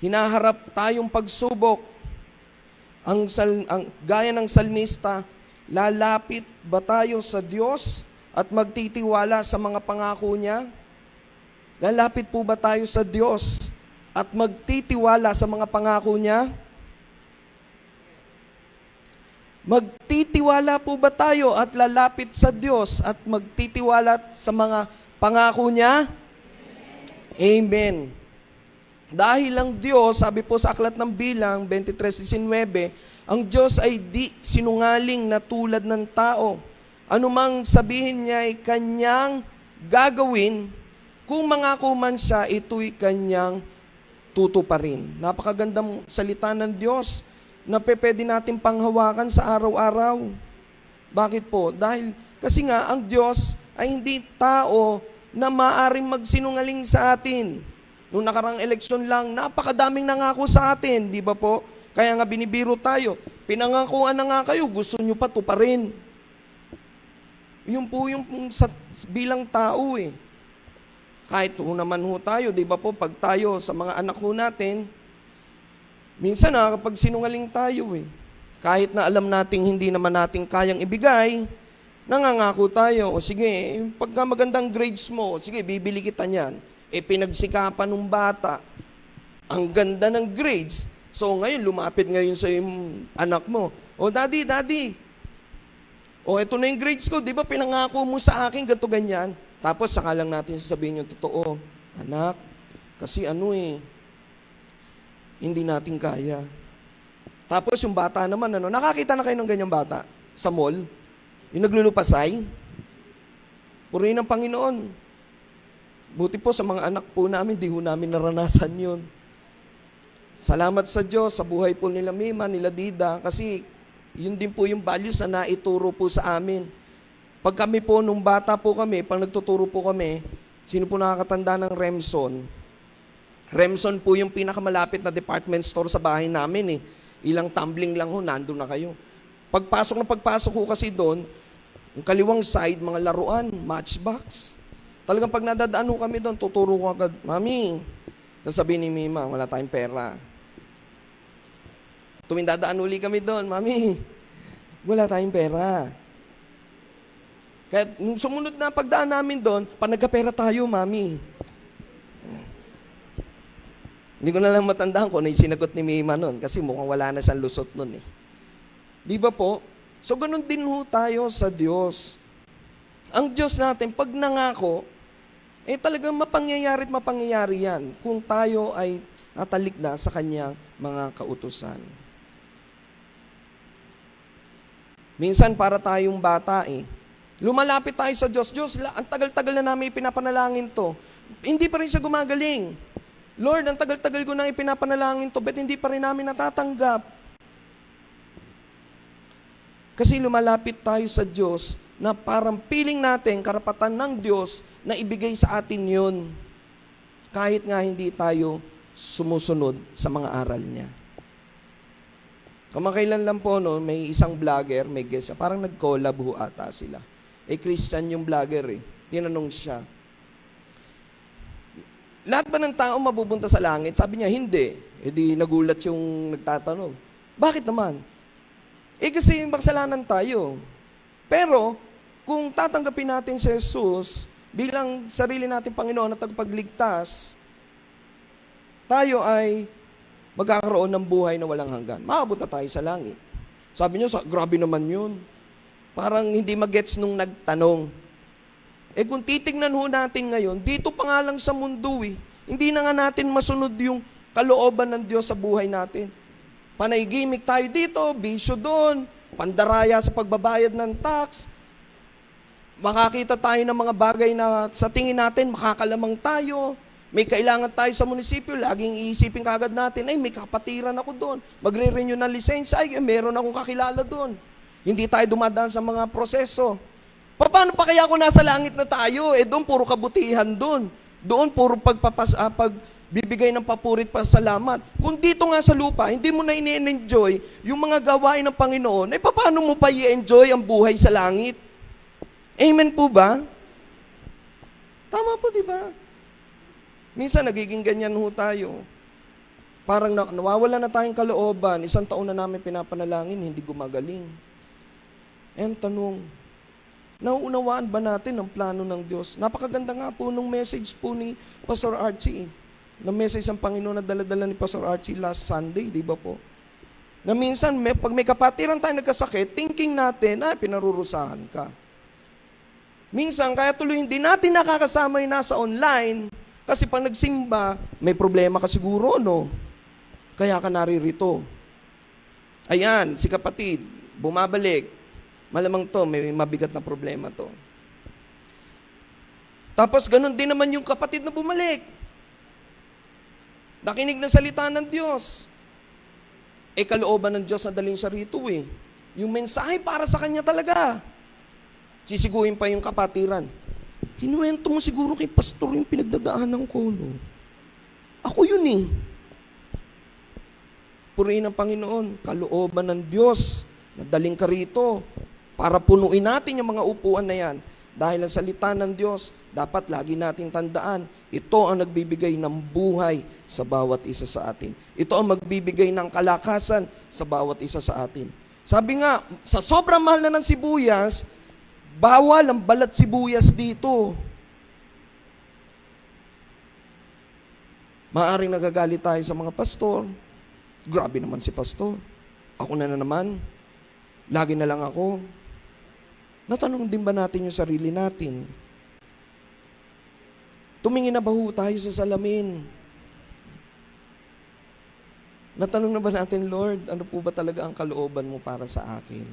hinaharap tayong pagsubok, gaya ng salmista, lalapit ba tayo sa Diyos at magtitiwala sa mga pangako niya? Lalapit po ba tayo sa Diyos at magtitiwala sa mga pangako niya? Magtitiwala po ba tayo at lalapit sa Diyos at magtitiwala sa mga pangako niya? Amen. Dahil ang Diyos, sabi po sa Aklat ng Bilang 23:19, ang Diyos ay di sinungaling na tulad ng tao. Anumang sabihin niya ay kanyang gagawin, kung mangako man siya, ito'y kanyang tutuparin. Napakagandang salita ng Diyos na pwede natin panghawakan sa araw-araw. Bakit po? Dahil kasi nga ang Diyos ay hindi tao na maaring magsinungaling sa atin. Noong nakarang eleksyon lang, napakadaming nangako sa atin, di ba po? Kaya nga binibiro tayo, pinangakuan na nga kayo, gusto nyo pa tuparin. Yun po yung bilang tao eh. Kahit naman ho tayo, di ba po, pag tayo sa mga anak ho natin, minsan kapag sinungaling tayo eh. Kahit na alam nating hindi naman natin kayang ibigay, nangangako tayo, o sige, pagka magandang grades mo, sige, bibili kita niyan. Pinagsikapan ng bata, ang ganda ng grades. So ngayon, lumapit ngayon sa yung anak mo. O daddy, eto na yung grades ko, di ba pinangako mo sa akin, ganito ganyan. Tapos saka lang natin sasabihin yung totoo. Anak, kasi hindi natin kaya. Tapos yung bata naman, nakakita na kayo ng ganyang bata sa mall? Yung naglulupasay? Purihin ng Panginoon. Buti po sa mga anak po namin, di ho namin naranasan yun. Salamat sa Diyos, sa buhay po nila Mima, nila Dida, kasi yun din po yung values na naituro po sa amin. Pag kami po, nung bata po kami, pag nagtuturo po kami, sino po nakakatanda ng Remson? Remson po yung pinakamalapit na department store sa bahay namin eh. Ilang tumbling lang ho, nandun na kayo. Pagpasok ho kasi doon, yung kaliwang side, mga laruan, matchbox. Talagang pag nadadaan ho kami doon, tuturo ko agad, Mami, sasabihin ni Mima, wala tayong pera. Tuwing dadaan uli kami doon, Mami, wala tayong pera. Kaya nung sumunod na pagdaan namin doon, pag nagkapera tayo, Mami. Hindi ko na lang matandaan kung ano yung sinagot ni Mima noon, kasi mukhang wala na siyang lusot noon eh. Di ba po? So ganun din ho tayo sa Diyos. Ang Diyos natin, pag nangako, talagang mapangyayari yan kung tayo ay natalikda sa kanyang mga kautusan. Minsan para tayong bata lumalapit tayo sa Diyos. Diyos, ang tagal-tagal na namin ipinapanalangin to. Hindi pa rin siya gumagaling. Lord, ang tagal-tagal ko nang ipinapanalangin to, ba't hindi pa rin namin natatanggap? Kasi lumalapit tayo sa Diyos na parang piling natin, karapatan ng Diyos na ibigay sa atin yun. Kahit nga hindi tayo sumusunod sa mga aral niya. Kamakailan lang po, may isang vlogger, may guest siya, parang nag-collab ho ata sila. Christian yung vlogger Tinanong siya, lahat ba ng tao mabubunta sa langit? Sabi niya, hindi. Di nagulat yung nagtatanong. Bakit naman? Kasi makasalanan tayo. Pero, kung tatanggapin natin si Jesus bilang sarili natin Panginoon at tagapagligtas, tayo ay magkakaroon ng buhay na walang hanggan. Maabot na tayo sa langit. Sabi niya, grabe naman yun. Parang hindi magets nung nagtanong. Kung titignan ho natin ngayon, dito pa nga lang sa mundo hindi na nga natin masunod yung kalooban ng Diyos sa buhay natin. Panay-gimik tayo dito, bisyo doon, pandaraya sa pagbabayad ng tax, makakita tayo ng mga bagay na sa tingin natin makakalamang tayo, May kailangan tayo sa munisipyo, laging iisipin kagad natin, ay may kapatiran ako doon. Magre-renew ng lisensya, ay meron akong kakilala doon. Hindi tayo dumadaan sa mga proseso. Paano pa kaya kung nasa langit na tayo? Doon puro kabutihan doon. Doon puro pagbibigay ng papurit pa salamat. Kung dito nga sa lupa, hindi mo na ini-enjoy yung mga gawain ng Panginoon, paano mo pa i-enjoy ang buhay sa langit? Amen po ba? Tama po, di ba? Minsan nagiging ganyan ho tayo. Parang nawawala na tayong kalooban. 1 taon na namin pinapanalangin, hindi gumagaling. Ang tanong, nauunawaan ba natin ang plano ng Diyos? Napakaganda nga po nung message po ni Pastor Archie. Na message ang Panginoon na dala-dala ni Pastor Archie last Sunday, di ba po? Na minsan, pag may kapatiran tayo nagkasakit, thinking natin, pinarurusahan ka. Minsan, kaya tuloy hindi natin nakakasama yung nasa online, kasi pag nagsimba, may problema ka siguro, no? Kaya ka naririto. Ayan, si kapatid, bumabalik. Malamang to, may mabigat na problema to. Tapos ganun din naman yung kapatid na bumalik. Nakinig ng salita ng Diyos. Kalooban ng Diyos na dalhin siya rito eh. Yung mensahe para sa kanya talaga. Sisiguin pa yung kapatiran. Kinuwento mo siguro kay pastor yung pinagdadaanan ko, no? Ako yun eh. Purihin ng Panginoon, kalooban ng Diyos na daling ka rito para punuin natin yung mga upuan na yan. Dahil ang salita ng Diyos, dapat lagi nating tandaan, ito ang nagbibigay ng buhay sa bawat isa sa atin. Ito ang magbibigay ng kalakasan sa bawat isa sa atin. Sabi nga, sa sobrang mahal na ng sibuyas, bawal ang balat sibuyas dito. Maaring nagagalit tayo sa mga pastor. Grabe naman si pastor. Ako na naman. Lagi na lang ako. Natanong din ba natin yung sarili natin? Tumingin na ba ho tayo sa salamin? Natanong na ba natin, Lord, ano po ba talaga ang kalooban mo para sa akin?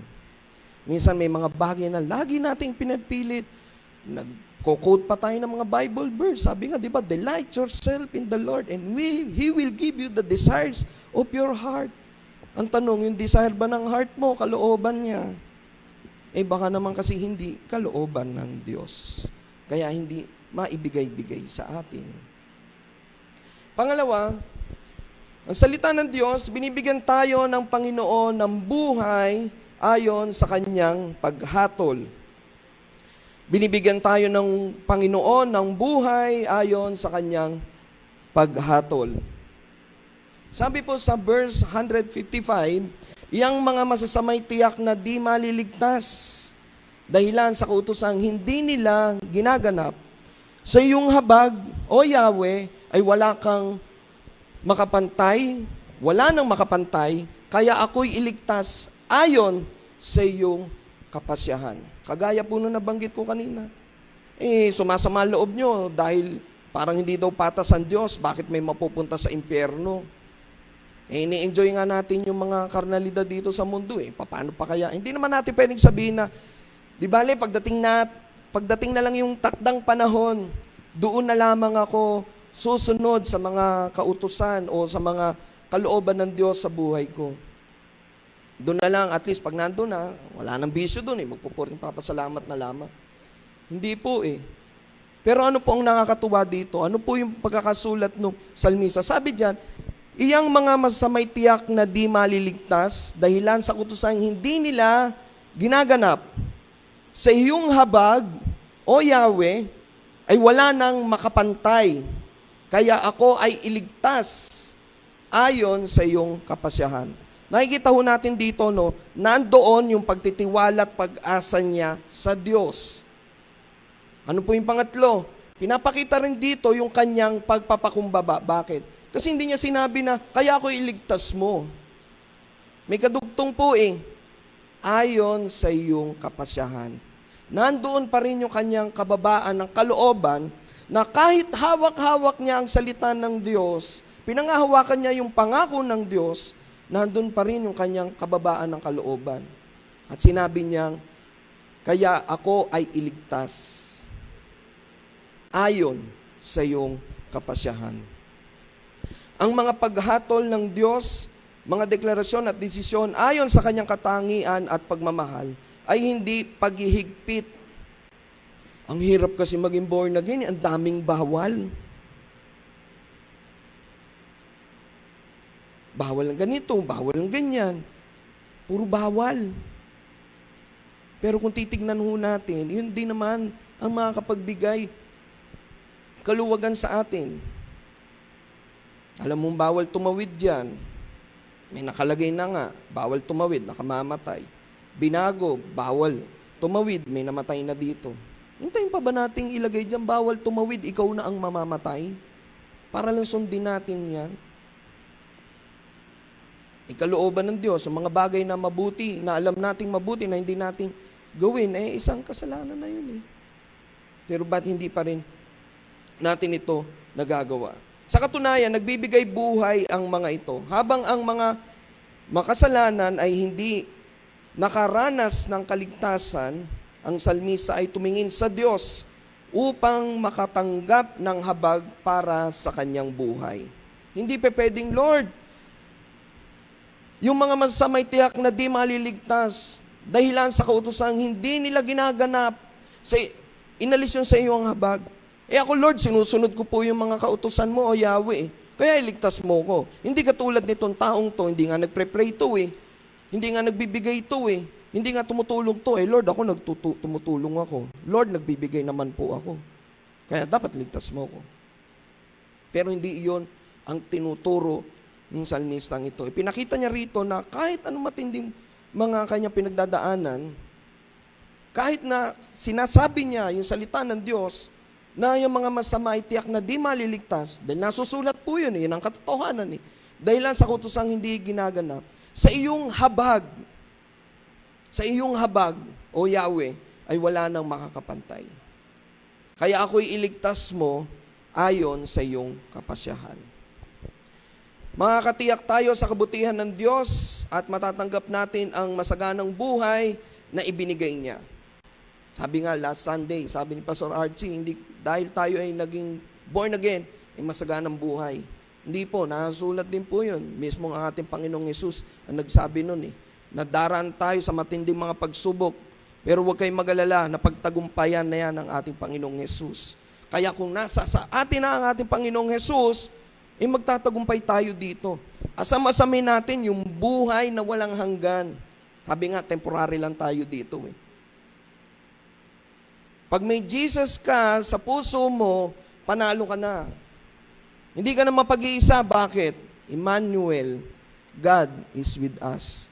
Minsan may mga bagay na lagi nating pinapilit. Nagko-quote pa tayo ng mga Bible verse. Sabi nga, di ba, delight yourself in the Lord and He will give you the desires of your heart. Ang tanong, yung desire ba ng heart mo, kalooban niya? Baka naman kasi hindi kalooban ng Diyos. Kaya hindi maibigay-bigay sa atin. Pangalawa, ang salita ng Diyos, binibigyan tayo ng Panginoon ng buhay ayon sa kanyang paghatol. Binibigyan tayo ng Panginoon ng buhay ayon sa kanyang paghatol. Sabi po sa verse 155, iyang mga masasamay tiyak na di maliligtas dahilan sa kautusang hindi nila ginaganap. Sa iyong habag, O Yahweh, ay wala kang makapantay, wala nang makapantay, kaya ako'y iligtas ayon sa iyong kapasyahan. Kagaya po nung nabanggit ko kanina. Sumasama loob nyo dahil parang hindi daw patas ang Diyos, bakit may mapupunta sa impyerno? Ini-enjoy nga natin yung mga karnalidad dito sa mundo Paano pa kaya? Hindi naman natin pwedeng sabihin na, di bale, pagdating na lang yung takdang panahon, doon na lamang ako susunod sa mga kautusan o sa mga kalooban ng Diyos sa buhay ko. Doon na lang, at least pag nandun na, wala nang bisyo doon magpupuring papasalamat na lamang. Hindi po Pero ano po ang nakakatuwa dito? Ano po yung pagkakasulat ng salmisa? Sabi diyan, iyang mga masamay tiyak na di maliligtas, dahilan sa kutusang hindi nila ginaganap. Sa iyong habag, O Yahweh, ay wala nang makapantay, kaya ako ay iligtas ayon sa iyong kapasyahan. Nakikita ho natin dito, nandoon yung pagtitiwala at pag-asa niya sa Diyos. Ano po yung pangatlo? Pinapakita rin dito yung kanyang pagpapakumbaba. Bakit? Kasi hindi niya sinabi na, kaya ako iligtas mo. May kadugtong po ayon sa iyong kapasyahan. Nandoon pa rin yung kanyang kababaan ng kalooban na kahit hawak-hawak niya ang salita ng Diyos, pinangahawakan niya yung pangako ng Diyos, nandun pa rin yung kanyang kababaan ng kalooban. At sinabi niyang, kaya ako ay iligtas ayon sa iyong kapasyahan. Ang mga paghatol ng Diyos, mga deklarasyon at desisyon ayon sa kanyang katangian at pagmamahal ay hindi paghihigpit. Ang hirap kasi maging born again, ang daming bawal. Bawal ang ganito, bawal ang ganyan. Puro bawal. Pero kung titignan ho natin, yun din naman ang makakapagbigay kaluwagan sa atin. Alam mong bawal tumawid dyan. May nakalagay na nga, bawal tumawid, nakamamatay. Binago, bawal tumawid, may namatay na dito. Hintayin pa ba nating ilagay dyan, bawal tumawid, ikaw na ang mamamatay? Para lang sundin natin yan. Ikalooban ng Diyos, ang mga bagay na mabuti, na alam nating mabuti, na hindi nating gawin, isang kasalanan na yun. Pero ba't hindi pa rin natin ito nagagawa? Sa katunayan, nagbibigay buhay ang mga ito. Habang ang mga makasalanan ay hindi nakaranas ng kaligtasan, ang salmista ay tumingin sa Diyos upang makatanggap ng habag para sa kanyang buhay. Hindi pwedeng, Lord, yung mga masamay tiyak na di maliligtas, dahilan sa kautusang hindi nila ginaganap, inalis yun sa iyo ang habag. Ako, Lord, sinusunod ko po yung mga kautusan mo, o Yahweh. Kaya iligtas mo ko. Hindi katulad nitong taong to, hindi nga nagpre-pray to Hindi nga nagbibigay to Hindi nga tumutulong to Lord, ako tumutulong ako. Lord, nagbibigay naman po ako. Kaya dapat ligtas mo ko. Pero hindi iyon ang tinuturo ng salmistang ito. Ipinakita niya rito na kahit anong matinding mga kanyang pinagdadaanan, kahit na sinasabi niya yung salita ng Diyos, na yung mga masama ay tiyak na di maliligtas, dahil nasusulat po yun, yun ang katotohanan dahil lang sa kutusang hindi ginaganap, sa iyong habag, o Yahweh, ay wala nang makakapantay. Kaya ako'y iligtas mo ayon sa iyong kapasyahan. Makakatiyak tayo sa kabutihan ng Diyos at matatanggap natin ang masaganang buhay na ibinigay niya. Sabi nga last Sunday, sabi ni Pastor Archie, hindi dahil tayo ay naging born again, ay masaganang buhay. Hindi po, nasulat din po yun. Mismo ang ating Panginoong Hesus ang nagsabi nun na daraan tayo sa matinding mga pagsubok, pero huwag kayong mag-alala na pagtagumpayan na yan ng ating Panginoong Hesus. Kaya kung nasa sa atin na ang ating Panginoong Hesus, magtatagumpay tayo dito. Asam-asamin natin yung buhay na walang hanggan. Sabi nga, temporary lang tayo dito Pag may Jesus ka sa puso mo, panalo ka na. Hindi ka na mapag-iisa. Bakit? Emmanuel, God is with us.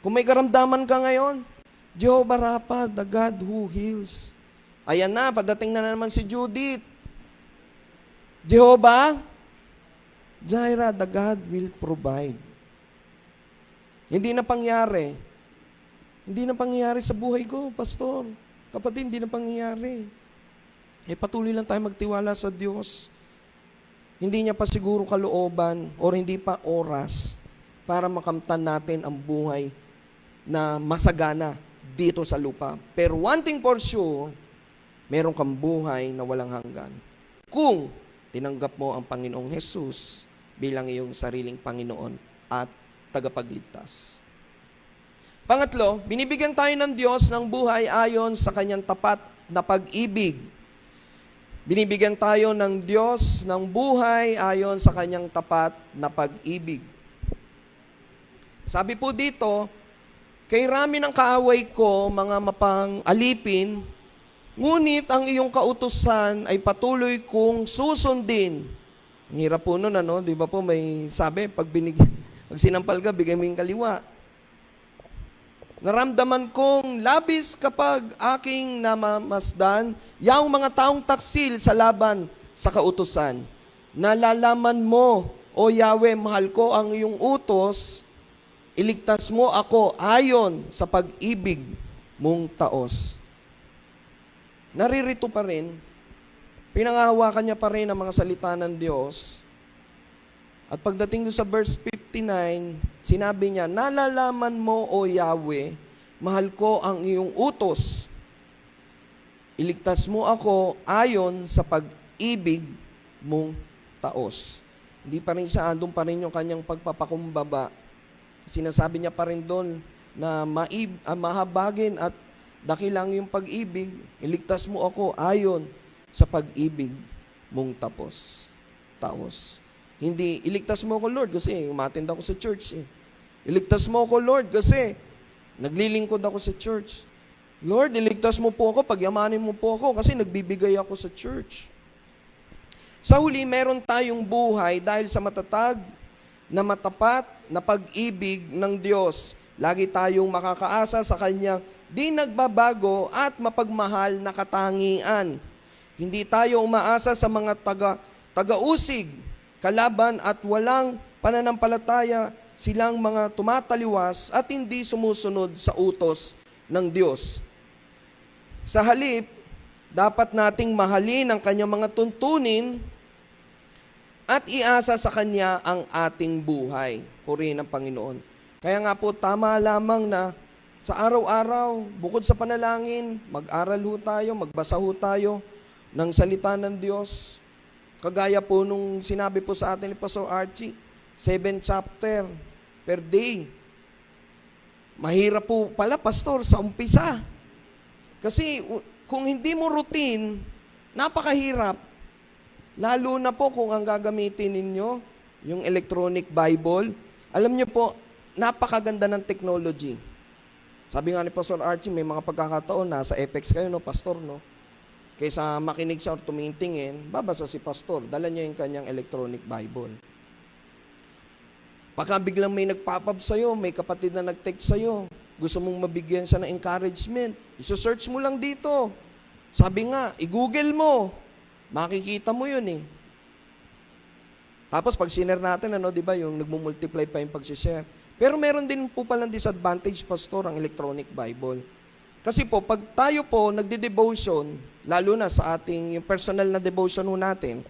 Kung may karamdaman ka ngayon, Jehovah Rapha, the God who heals. Ayan na, padating na naman si Judith. Jehovah Jireh, the God will provide. Hindi na pangyari. Hindi na pangyari sa buhay ko, Pastor. Kapatid, hindi na pangyari. Patuloy lang tayo magtiwala sa Diyos. Hindi niya pa siguro kalooban o hindi pa oras para makamtan natin ang buhay na masagana dito sa lupa. Pero one thing for sure, meron kang buhay na walang hanggan. Kung tinanggap mo ang Panginoong Hesus bilang iyong sariling Panginoon at tagapagligtas. Pangatlo, binibigyan tayo ng Diyos ng buhay ayon sa kanyang tapat na pag-ibig. Binibigyan tayo ng Diyos ng buhay ayon sa kanyang tapat na pag-ibig. Sabi po dito, kay rami ng kaaway ko, mga mapang alipin, ngunit ang iyong kautusan ay patuloy kong susundin. Ang hirap po nun, di ba po may sabi, pag sinampal ka, bigay mo yung kaliwa. Naramdaman kong labis kapag aking namamasdan, yung mga taong taksil sa laban sa kautusan. Nalalaman mo, O Yahweh, mahal ko ang iyong utos, iligtas mo ako ayon sa pag-ibig mong taos. Naririto pa rin, pinangahawakan niya pa rin ang mga salita ng Diyos. At pagdating doon sa verse 59, sinabi niya, nalalaman mo, O Yahweh, mahal ko ang iyong utos. Iligtas mo ako ayon sa pag-ibig mong taos. Hindi pa rin siya, andun pa rin yung kanyang pagpapakumbaba. Sinasabi niya pa rin doon na mahabagin at dakilang yung pag-ibig, iligtas mo ako ayon sa pag-ibig mong taos. Hindi, iligtas mo ako, Lord, kasi umattend ako sa church. Iligtas mo ako, Lord, kasi naglilingkod ako sa church. Lord, iligtas mo po ako, pagyamanin mo po ako, kasi nagbibigay ako sa church. Sa huli, meron tayong buhay dahil sa matatag na matapat na pag-ibig ng Diyos. Lagi tayong makakaasa sa Kanyang di nagbabago at mapagmahal na katangian. Hindi tayo umaasa sa mga taga-usig, kalaban at walang pananampalataya, silang mga tumataliwas at hindi sumusunod sa utos ng Diyos. Sa halip, dapat nating mahalin ang Kanyang mga tuntunin at iasa sa Kanya ang ating buhay. Purihin ang Panginoon. Kaya nga po, tama lamang na sa araw-araw, bukod sa panalangin, mag-aral ho tayo, magbasa ho tayo ng salita ng Diyos. Kagaya po nung sinabi po sa atin ni Pastor Archie, 7 chapter per day. Mahirap po pala, Pastor, sa umpisa. Kasi kung hindi mo routine, napakahirap. Lalo na po kung ang gagamitin ninyo, yung electronic Bible. Alam niyo po, napakaganda ng technology. Sabi nga ni Pastor Archie, may mga pagkakataon, nasa Apex kayo, no, Pastor, no? Kaysa makinig siya o tumitingin, babasa si Pastor, dala niya yung kanyang electronic Bible. Pagka biglang may nagpop-up sa'yo, may kapatid na nag-text sa'yo, gusto mong mabigyan siya ng encouragement, iso-search mo lang dito. Sabi nga, i-google mo, makikita mo yun eh. Tapos pag sinare natin, ano, di ba, yung nagmumultiply pa yung pag-share. Pero meron din po palang disadvantage, Pastor, ang electronic Bible. Kasi po, pag tayo po nagde-devotion, lalo na sa ating yung personal na devotion ho natin,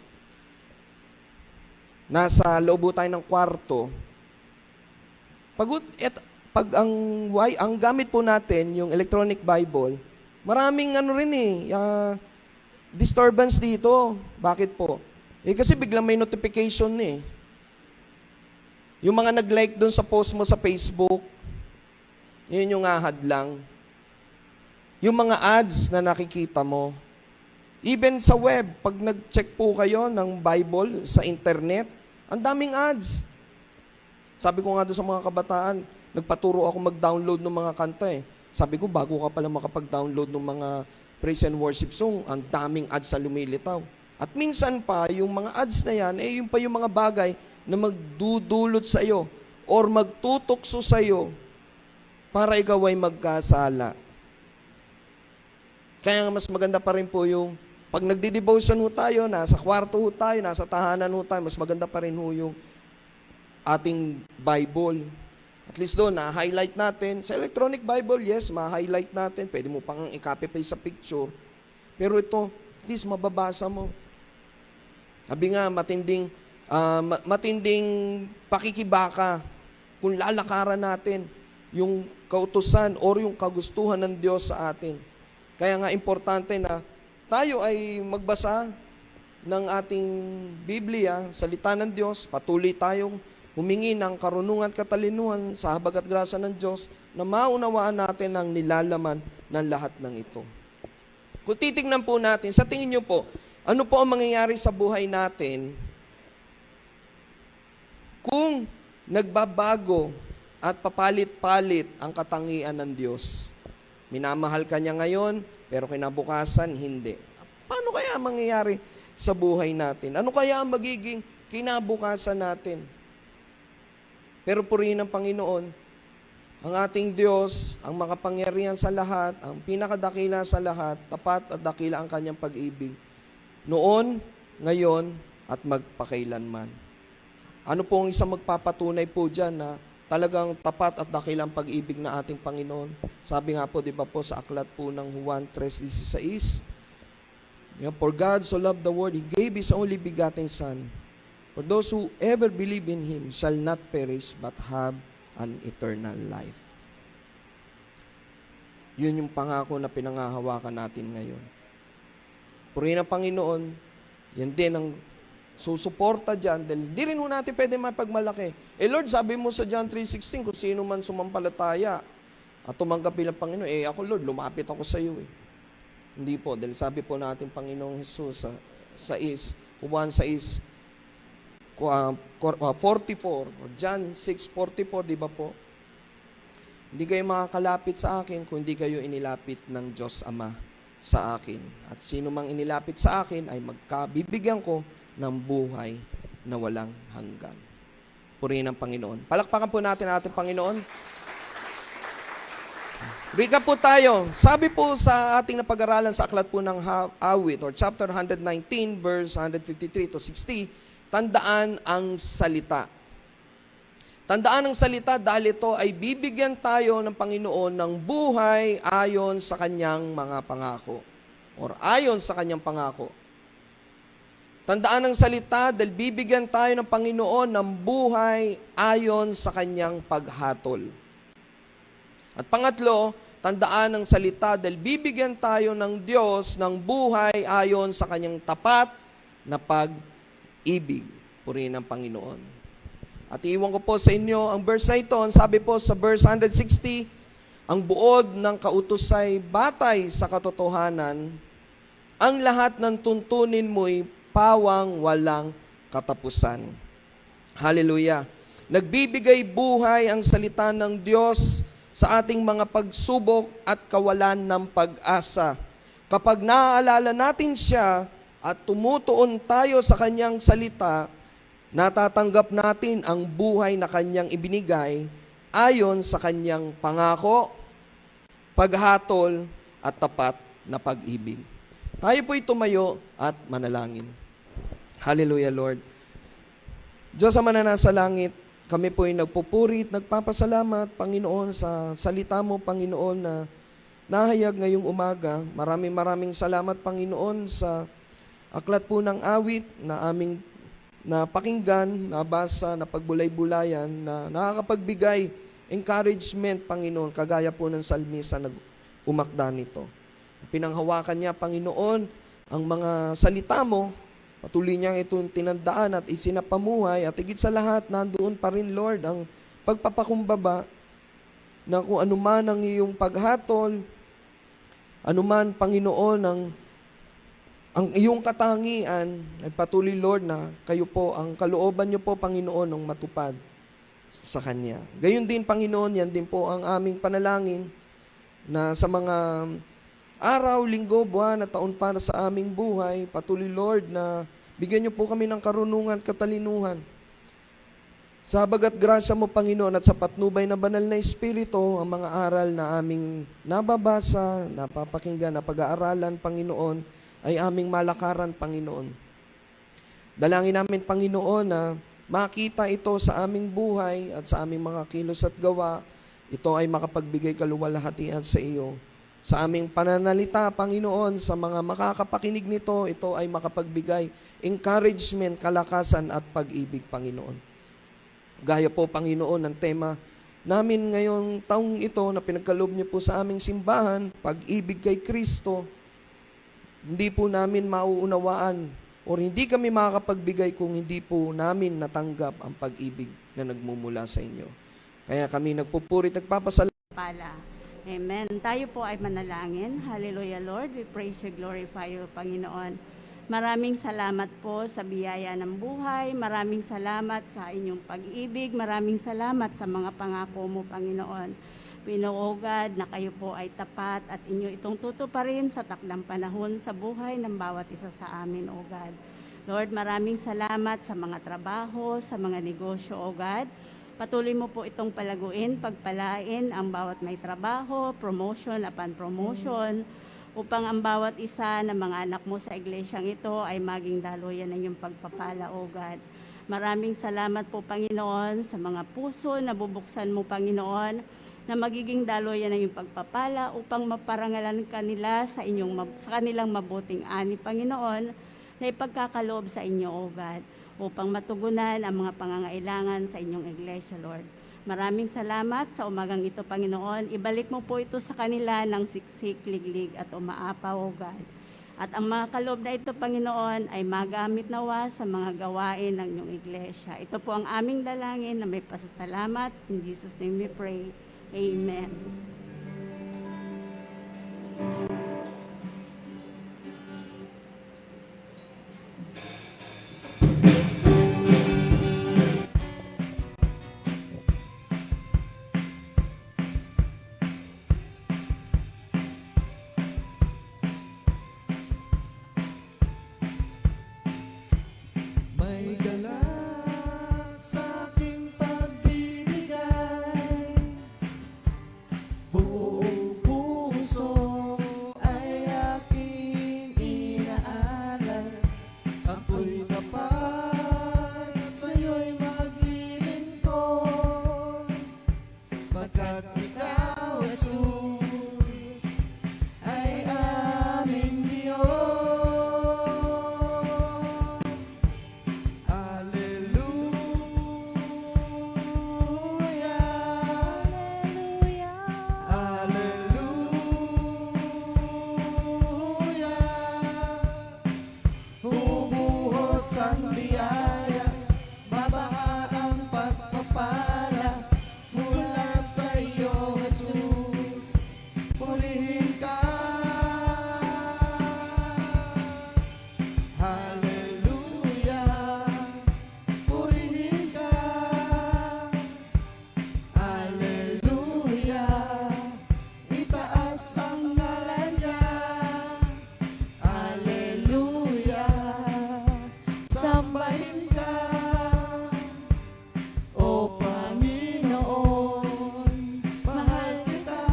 nasa loob tayo ng kwarto, pag ang gamit po natin, yung electronic Bible, maraming ano rin disturbance dito. Bakit po? Kasi biglang may notification eh. Yung mga nag-like doon sa post mo sa Facebook, yun yung ahadlang. Yung mga ads na nakikita mo. Even sa web, pag nag-check po kayo ng Bible sa internet, ang daming ads. Sabi ko nga doon sa mga kabataan, nagpaturo ako mag-download ng mga kanta eh. Sabi ko, bago ka pala makapag-download ng mga praise and worship song, ang daming ads sa lumilitaw. At minsan pa, yung mga ads na yan, yun pa yung mga bagay na magdudulot sa iyo or magtutukso sa iyo para ikaw ay magkasala. Kaya mas maganda pa rin po yung pag nagdi-devotion ho tayo, nasa kwarto ho tayo, nasa tahanan ho tayo, mas maganda pa rin ho yung ating Bible. At least doon, na-highlight natin. Sa electronic Bible, yes, ma-highlight natin. Pwede mo pang i-copy-paste sa picture. Pero ito, at least mababasa mo. Sabi nga, matinding pakikibaka kung lalakaran natin yung kautusan o yung kagustuhan ng Diyos sa atin. Kaya nga importante na tayo ay magbasa ng ating Biblia, salita ng Diyos, patuloy tayong humingi ng karunungan at katalinuhan sa habag at grasya ng Diyos na maunawaan natin ang nilalaman ng lahat ng ito. Kung titignan po natin, sa tingin nyo po, ano po ang mangyayari sa buhay natin kung nagbabago at papalit-palit ang katangian ng Diyos? Minamahal ka niya ngayon, pero kinabukasan, hindi. Paano kaya mangyayari sa buhay natin? Ano kaya ang magiging kinabukasan natin? Pero purihin ng Panginoon, ang ating Diyos, ang makapangyarihan sa lahat, ang pinakadakila sa lahat, tapat at dakila ang kanyang pag-ibig. Noon, ngayon, at magpakailanman. Ano po ang isang magpapatunay po dyan na talagang tapat at dakilang pag-ibig na ating Panginoon? Sabi nga po, di ba po, sa aklat po ng Juan 3:16, for God so loved the world, He gave His only begotten Son. For those who ever believe in Him shall not perish but have an eternal life. Yun yung pangako na pinangahawakan natin ngayon. Purihin ng Panginoon, yan din ang susuporta dyan, dahil di rin ho natin pwede mapagmalaki. Eh Lord, sabi mo sa John 3:16, kung sino man sumampalataya at tumanggap bilang Panginoon, eh ako Lord, lumapit ako sa iyo eh. Hindi po, dahil sabi po natin Panginoong Jesus sa Juan 6, 44, or John 6:44, di ba po? Hindi kayo makakalapit sa akin kung hindi kayo inilapit ng Diyos Ama sa akin. At sino mang inilapit sa akin ay magkabibigyan ko ng buhay na walang hanggan. Purihin ang Panginoon. Palakpakan po natin ang ating Panginoon. Recap po tayo. Sabi po sa ating napag-aralan sa aklat po ng Awit or chapter 119 verse 153 to 60, tandaan ang salita. Tandaan ang salita dahil ito ay bibigyan tayo ng Panginoon ng buhay ayon sa kanyang mga pangako or ayon sa kanyang pangako. Tandaan ang salita dahil bibigyan tayo ng Panginoon ng buhay ayon sa kanyang paghatol. At pangatlo, tandaan ang salita dahil bibigyan tayo ng Diyos ng buhay ayon sa kanyang tapat na pag-ibig. Purihin ang Panginoon. At iwan ko po sa inyo ang verse na ito. Sabi po sa verse 160, ang buod ng kautos ay batay sa katotohanan, ang lahat ng tuntunin mo'y pawang walang katapusan. Hallelujah. Nagbibigay buhay ang salita ng Diyos sa ating mga pagsubok at kawalan ng pag-asa. Kapag naaalala natin siya at tumutuon tayo sa kanyang salita, natatanggap natin ang buhay na kanyang ibinigay ayon sa kanyang pangako, paghatol, at tapat na pag-ibig. Tayo po'y tumayo at manalangin. Hallelujah, Lord. Diyos Ama na nasa langit, kami po'y nagpupuri at nagpapasalamat, Panginoon, sa salita mo, Panginoon, na nahayag ngayong umaga. Maraming salamat, Panginoon, sa aklat po ng awit na aming na pakinggan, nabasa, na pagbulay-bulayan, na nakakapagbigay encouragement, Panginoon, kagaya po ng salmista na umakda nito. Pinanghawakan niya, Panginoon, ang mga salita mo, patuloy niya itong tinandaan at isinapamuhay, at higit sa lahat, nandoon pa rin, Lord, ang pagpapakumbaba na kung anuman ang iyong paghatol, anuman, Panginoon, ang iyong katangian ay patuloy, Lord, na kayo po, ang kalooban niyo po, Panginoon, ang matupad sa Kanya. Gayon din, Panginoon, yan din po ang aming panalangin na sa mga araw, linggo, buwan at taon para sa aming buhay, patuloy, Lord, na bigyan niyo po kami ng karunungan at katalinuhan. Sa habagat grasya mo, Panginoon, at sa patnubay na banal na Espiritu, ang mga aral na aming nababasa, napapakinggan, napag-aaralan, Panginoon, ay aming malakaran, Panginoon. Dalangin namin, Panginoon, na makita ito sa aming buhay at sa aming mga kilos at gawa. Ito ay makapagbigay kaluwalhatian sa iyo. Sa aming pananalita, Panginoon, sa mga makakapakinig nito, ito ay makapagbigay encouragement, kalakasan at pag-ibig, Panginoon. Gaya po, Panginoon, ng tema namin ngayong taong ito na pinagkaloob niyo po sa aming simbahan, pag-ibig kay Kristo. Hindi po namin mauunawaan o hindi kami makakapagbigay kung hindi po namin natanggap ang pag-ibig na nagmumula sa inyo. Kaya kami nagpupuri at nagpapasalamat. Amen. Tayo po ay manalangin. Hallelujah, Lord. We praise you, glorify you, Panginoon. Maraming salamat po sa biyaya ng buhay. Maraming salamat sa inyong pag-ibig. Maraming salamat sa mga pangako mo, Panginoon. Pinuugad na kayo po ay tapat at inyo itong tutuparin sa takdang panahon sa buhay ng bawat isa sa amin, O God. Lord, maraming salamat sa mga trabaho, sa mga negosyo, O God. Patuloy mo po itong palaguin, pagpalain ang bawat may trabaho, promotion upon promotion, upang ang bawat isa ng mga anak mo sa iglesyang ito ay maging daluyan ng iyong pagpapala, O God. Maraming salamat po, Panginoon, sa mga puso na bubuksan mo, Panginoon, na magiging daluyan ng iyong pagpapala upang maparangalan kanila sa kanilang mabuting ani, Panginoon, na ipagkakaloob sa inyo, O God, upang matugunan ang mga pangangailangan sa inyong iglesia, Lord. Maraming salamat sa umagang ito, Panginoon. Ibalik mo po ito sa kanila ng siksik, liglig at umaapaw, O God. At ang mga kaloob na ito, Panginoon, ay magamit nawa sa mga gawain ng iyong iglesia. Ito po ang aming dalangin na may pasasalamat. In Jesus' name we pray. Amen. May dala sa aking pagbibigay, buong puso ay aking inaalay. Ako'y tapat, sa'yo'y maglilingkod, pagkat ikaw, Jesus, ay aming Diyos. Bubuhos ang biyaya, babaha ang pagpapala mula sa iyo, Jesus. Purihin ka. Hallelujah. Purihin ka. Hallelujah. Itaas ang ngalan niya. Hallelujah. Sambahin ka, O Panginoon, mahal kita.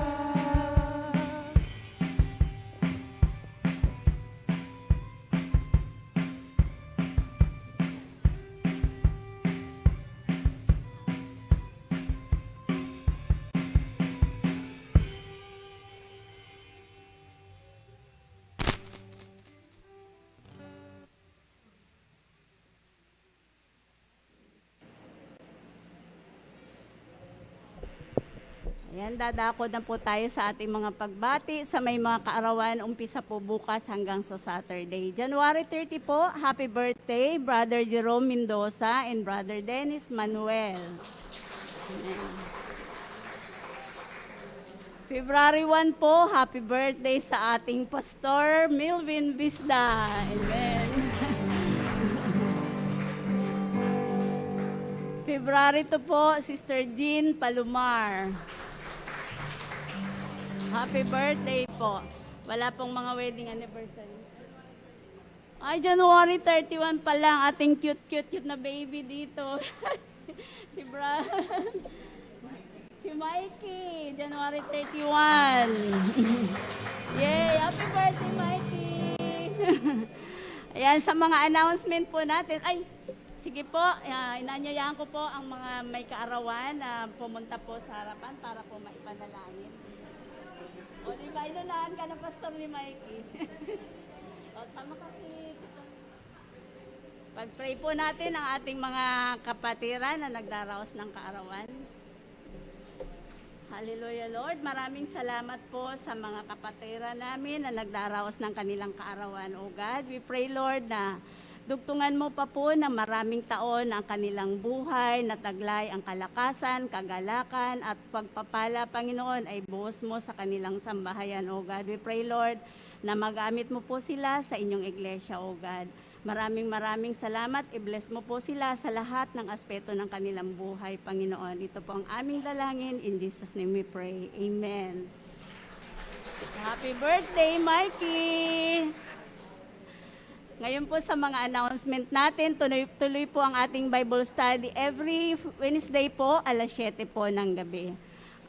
Ayan, dadako na po tayo sa ating mga pagbati sa may mga kaarawan. Umpisa po bukas hanggang sa Saturday. January 30 po, happy birthday, Brother Jerome Mendoza and Brother Dennis Manuel. Amen. February 1 po, happy birthday sa ating Pastor Milvin Bisda. Amen. February 2 po, Sister Jean Palomar. Happy birthday po. Wala pong mga wedding anniversary. Ay, January 31 pa lang, ating cute na baby dito. si si Mikey, January 31. Yay! Happy birthday, Mikey! Ayan, sa mga announcement po natin. Ay, sige po, inanyayaan ko po ang mga may kaarawan na pumunta po sa harapan para po maipanalangin. O, di ba, inunahan ka ng pastor ni Mikey? O, sama ka, Kit. Pag-pray po natin ang ating mga kapatiran na nagdaraos ng kaarawan. Hallelujah, Lord. Maraming salamat po sa mga kapatiran namin na nagdaraos ng kanilang kaarawan. O God, we pray, Lord, na dugtungan mo pa po na maraming taon ang kanilang buhay, na taglay ang kalakasan, kagalakan, at pagpapala, Panginoon, ay buhos mo sa kanilang sambahayan, O God. We pray, Lord, na magamit mo po sila sa inyong iglesia, O God. Maraming salamat. I-bless mo po sila sa lahat ng aspeto ng kanilang buhay, Panginoon. Ito po ang aming dalangin. In Jesus' name we pray. Amen. Happy birthday, Mikey! Ngayon po sa mga announcement natin, tuloy po ang ating Bible study every Wednesday po, alas 7 po ng gabi.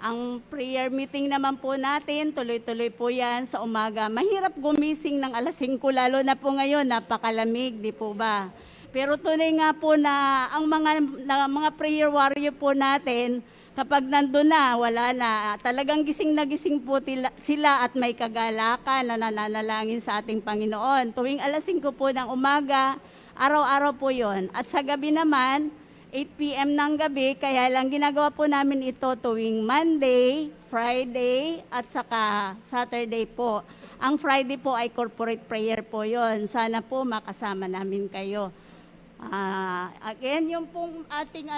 Ang prayer meeting naman po natin, tuloy-tuloy po yan sa umaga. Mahirap gumising ng alas 5, lalo na po ngayon, napakalamig, di po ba? Pero tunay nga po na ang mga prayer warrior po natin, kapag nandun na, wala na. Talagang gising na gising po sila at may kagalakan na nananalangin sa ating Panginoon. Tuwing alas 5 po ng umaga, araw-araw po yon. At sa gabi naman, 8 p.m. ng gabi, kaya lang ginagawa po namin ito tuwing Monday, Friday, at saka Saturday po. Ang Friday po ay corporate prayer po yon. Sana po makasama namin kayo. Again, yung pong ating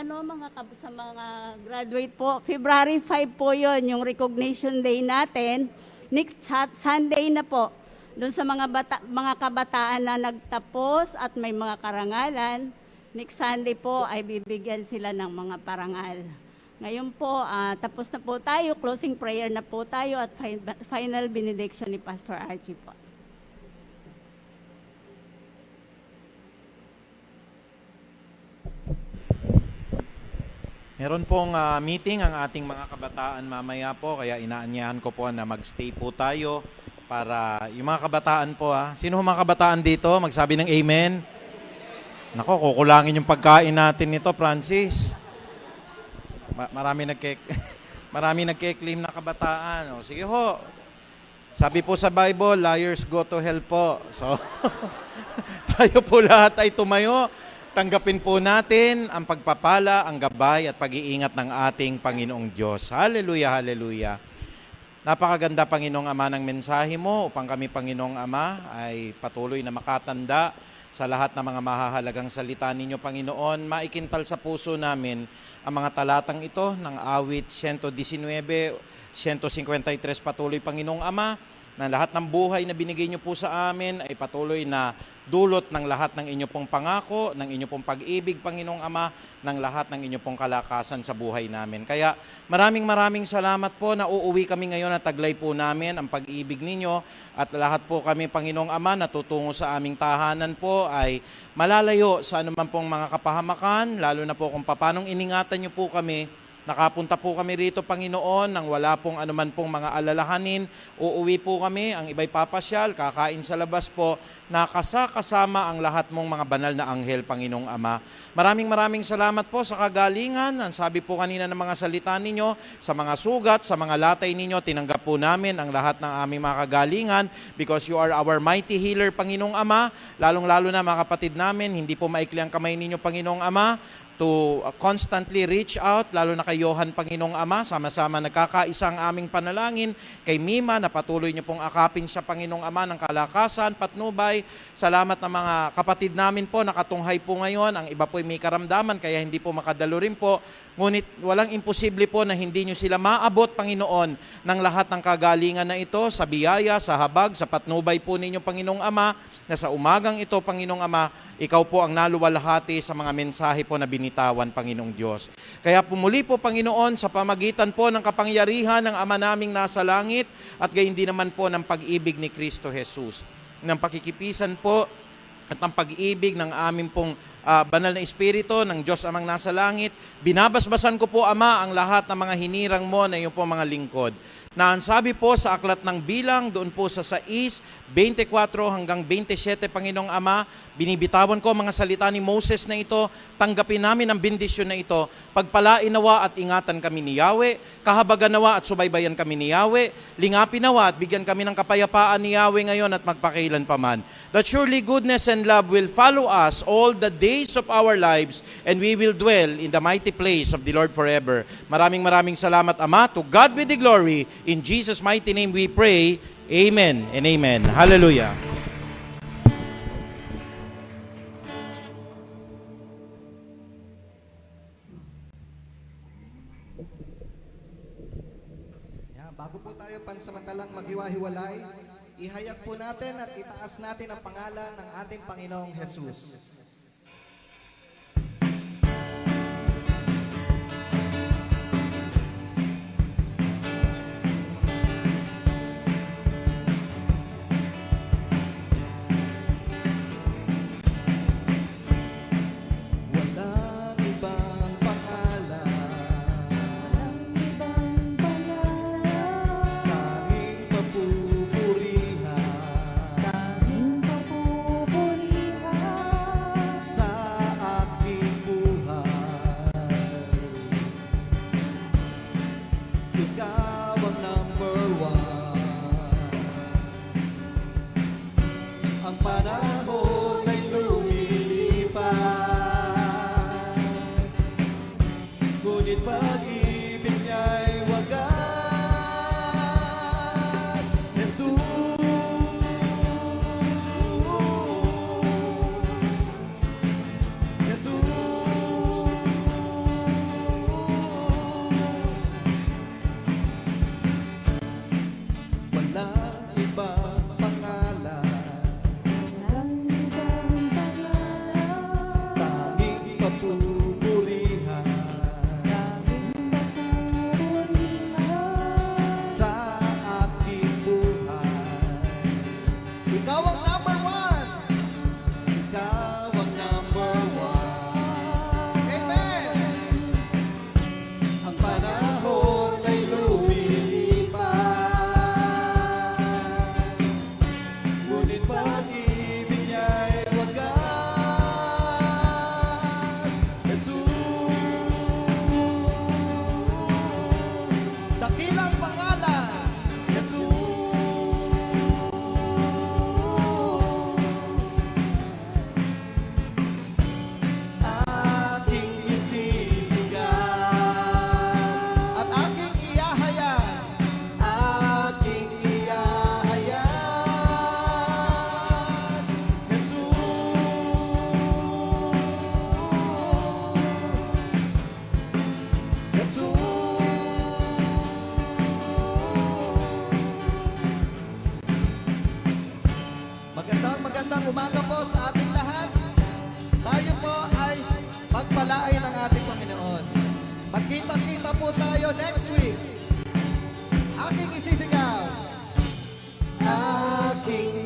sa mga graduate po, February 5 po yon, yung recognition day natin. Next Sunday na po, doon sa mga kabataan na nagtapos at may mga karangalan, next Sunday po ay bibigyan sila ng mga parangal. Ngayon po, tapos na po tayo, closing prayer na po tayo at final benediction ni Pastor Archie po. Meron pong meeting ang ating mga kabataan mamaya po, kaya inaanyahan ko po na magstay po tayo para yung mga kabataan po Sino mga kabataan dito? Magsabi ng amen. Nako, kukulangin yung pagkain natin nito, Francis. Marami nagke-claim na kabataan. O, sige ho. Sabi po sa Bible, liars go to hell po. So, tayo po lahat ay tumayo. Tanggapin po natin ang pagpapala, ang gabay at pag-iingat ng ating Panginoong Diyos. Hallelujah, hallelujah. Napakaganda, Panginoong Ama, ng mensahe mo upang kami, Panginoong Ama, ay patuloy na makatanda sa lahat ng mga mahahalagang salita ninyo, Panginoon. Maikintal sa puso namin ang mga talatang ito ng awit 119, 153, patuloy, Panginoong Ama, na lahat ng buhay na binigay niyo po sa amin ay patuloy na dulot ng lahat ng inyo pong pangako, ng inyo pong pag-ibig, Panginoong Ama, ng lahat ng inyo pong kalakasan sa buhay namin. Kaya maraming salamat po na uuwi kami ngayon at taglay po namin ang pag-ibig ninyo at lahat po kami, Panginoong Ama, na tutungo sa aming tahanan po ay malalayo sa anuman pong mga kapahamakan, lalo na po kung paanong iningatan niyo po kami. Nakapunta po kami rito, Panginoon, nang wala pong anuman pong mga alalahanin. Uuwi po kami, ang iba'y papasyal, kakain sa labas po, nakasama ang lahat mong mga banal na anghel, Panginoong Ama. Maraming salamat po sa kagalingan. Ang sabi po kanina ng mga salita ninyo, sa mga sugat, sa mga latay ninyo, tinanggap po namin ang lahat ng aming mga kagalingan because you are our mighty healer, Panginoong Ama. Lalong-lalo na mga kapatid namin, hindi po maikli ang kamay ninyo, Panginoong Ama, to constantly reach out, lalo na kay Johan, Panginoong Ama, sama-sama nagkakaisa ang aming panalangin, kay Mima, na patuloy niyo pong akapin siya, Panginoong Ama, ng kalakasan, patnubay. Salamat na mga kapatid namin po, nakatunghay po ngayon, ang iba po ay may karamdaman, kaya hindi po makadalo rin po, ngunit walang imposible po na hindi niyo sila maabot, Panginoon, ng lahat ng kagalingan na ito, sa biyaya, sa habag, sa patnubay po ninyo, Panginoong Ama, na sa umagang ito, Panginoong Ama, ikaw po ang naluwalhati sa mga mensahe po na binitawan, Panginoong Diyos. Kaya pumuli po, Panginoon, sa pamagitan po ng kapangyarihan ng Ama naming nasa langit at gayon din naman po ng pag-ibig ni Kristo Jesus. Ng pakikipisan po at ng pag-ibig ng aming pong banal na Espiritu ng Diyos Amang nasa langit, binabasbasan ko po, Ama, ang lahat ng mga hinirang mo na iyong po mga lingkod. Na ang sabi po sa aklat ng bilang, doon po sa 6:24 hanggang 27, Panginoong Ama, binibitawan ko mga salita ni Moses na ito, tanggapin namin ang bendisyon na ito, pagpalain nawa at ingatan kami ni Yahweh, kahabagan nawa at subaybayan kami ni Yahweh, lingapin nawa at bigyan kami ng kapayapaan ni Yahweh ngayon at magpakailan paman. That surely goodness and love will follow us all the days of our lives, and we will dwell in the mighty place of the Lord forever. Maraming salamat, Ama. To God be the glory. In Jesus' mighty name we pray. Amen and amen. Hallelujah. Bago po tayo pansamantalang maghiwa-hiwalay, ihayag po natin at itaas natin ang pangalan ng ating Panginoong Jesus. Walang ibang pangalan, tanging papupurihan, Magkita-kita po tayo next week. Aking isisigaw. Aking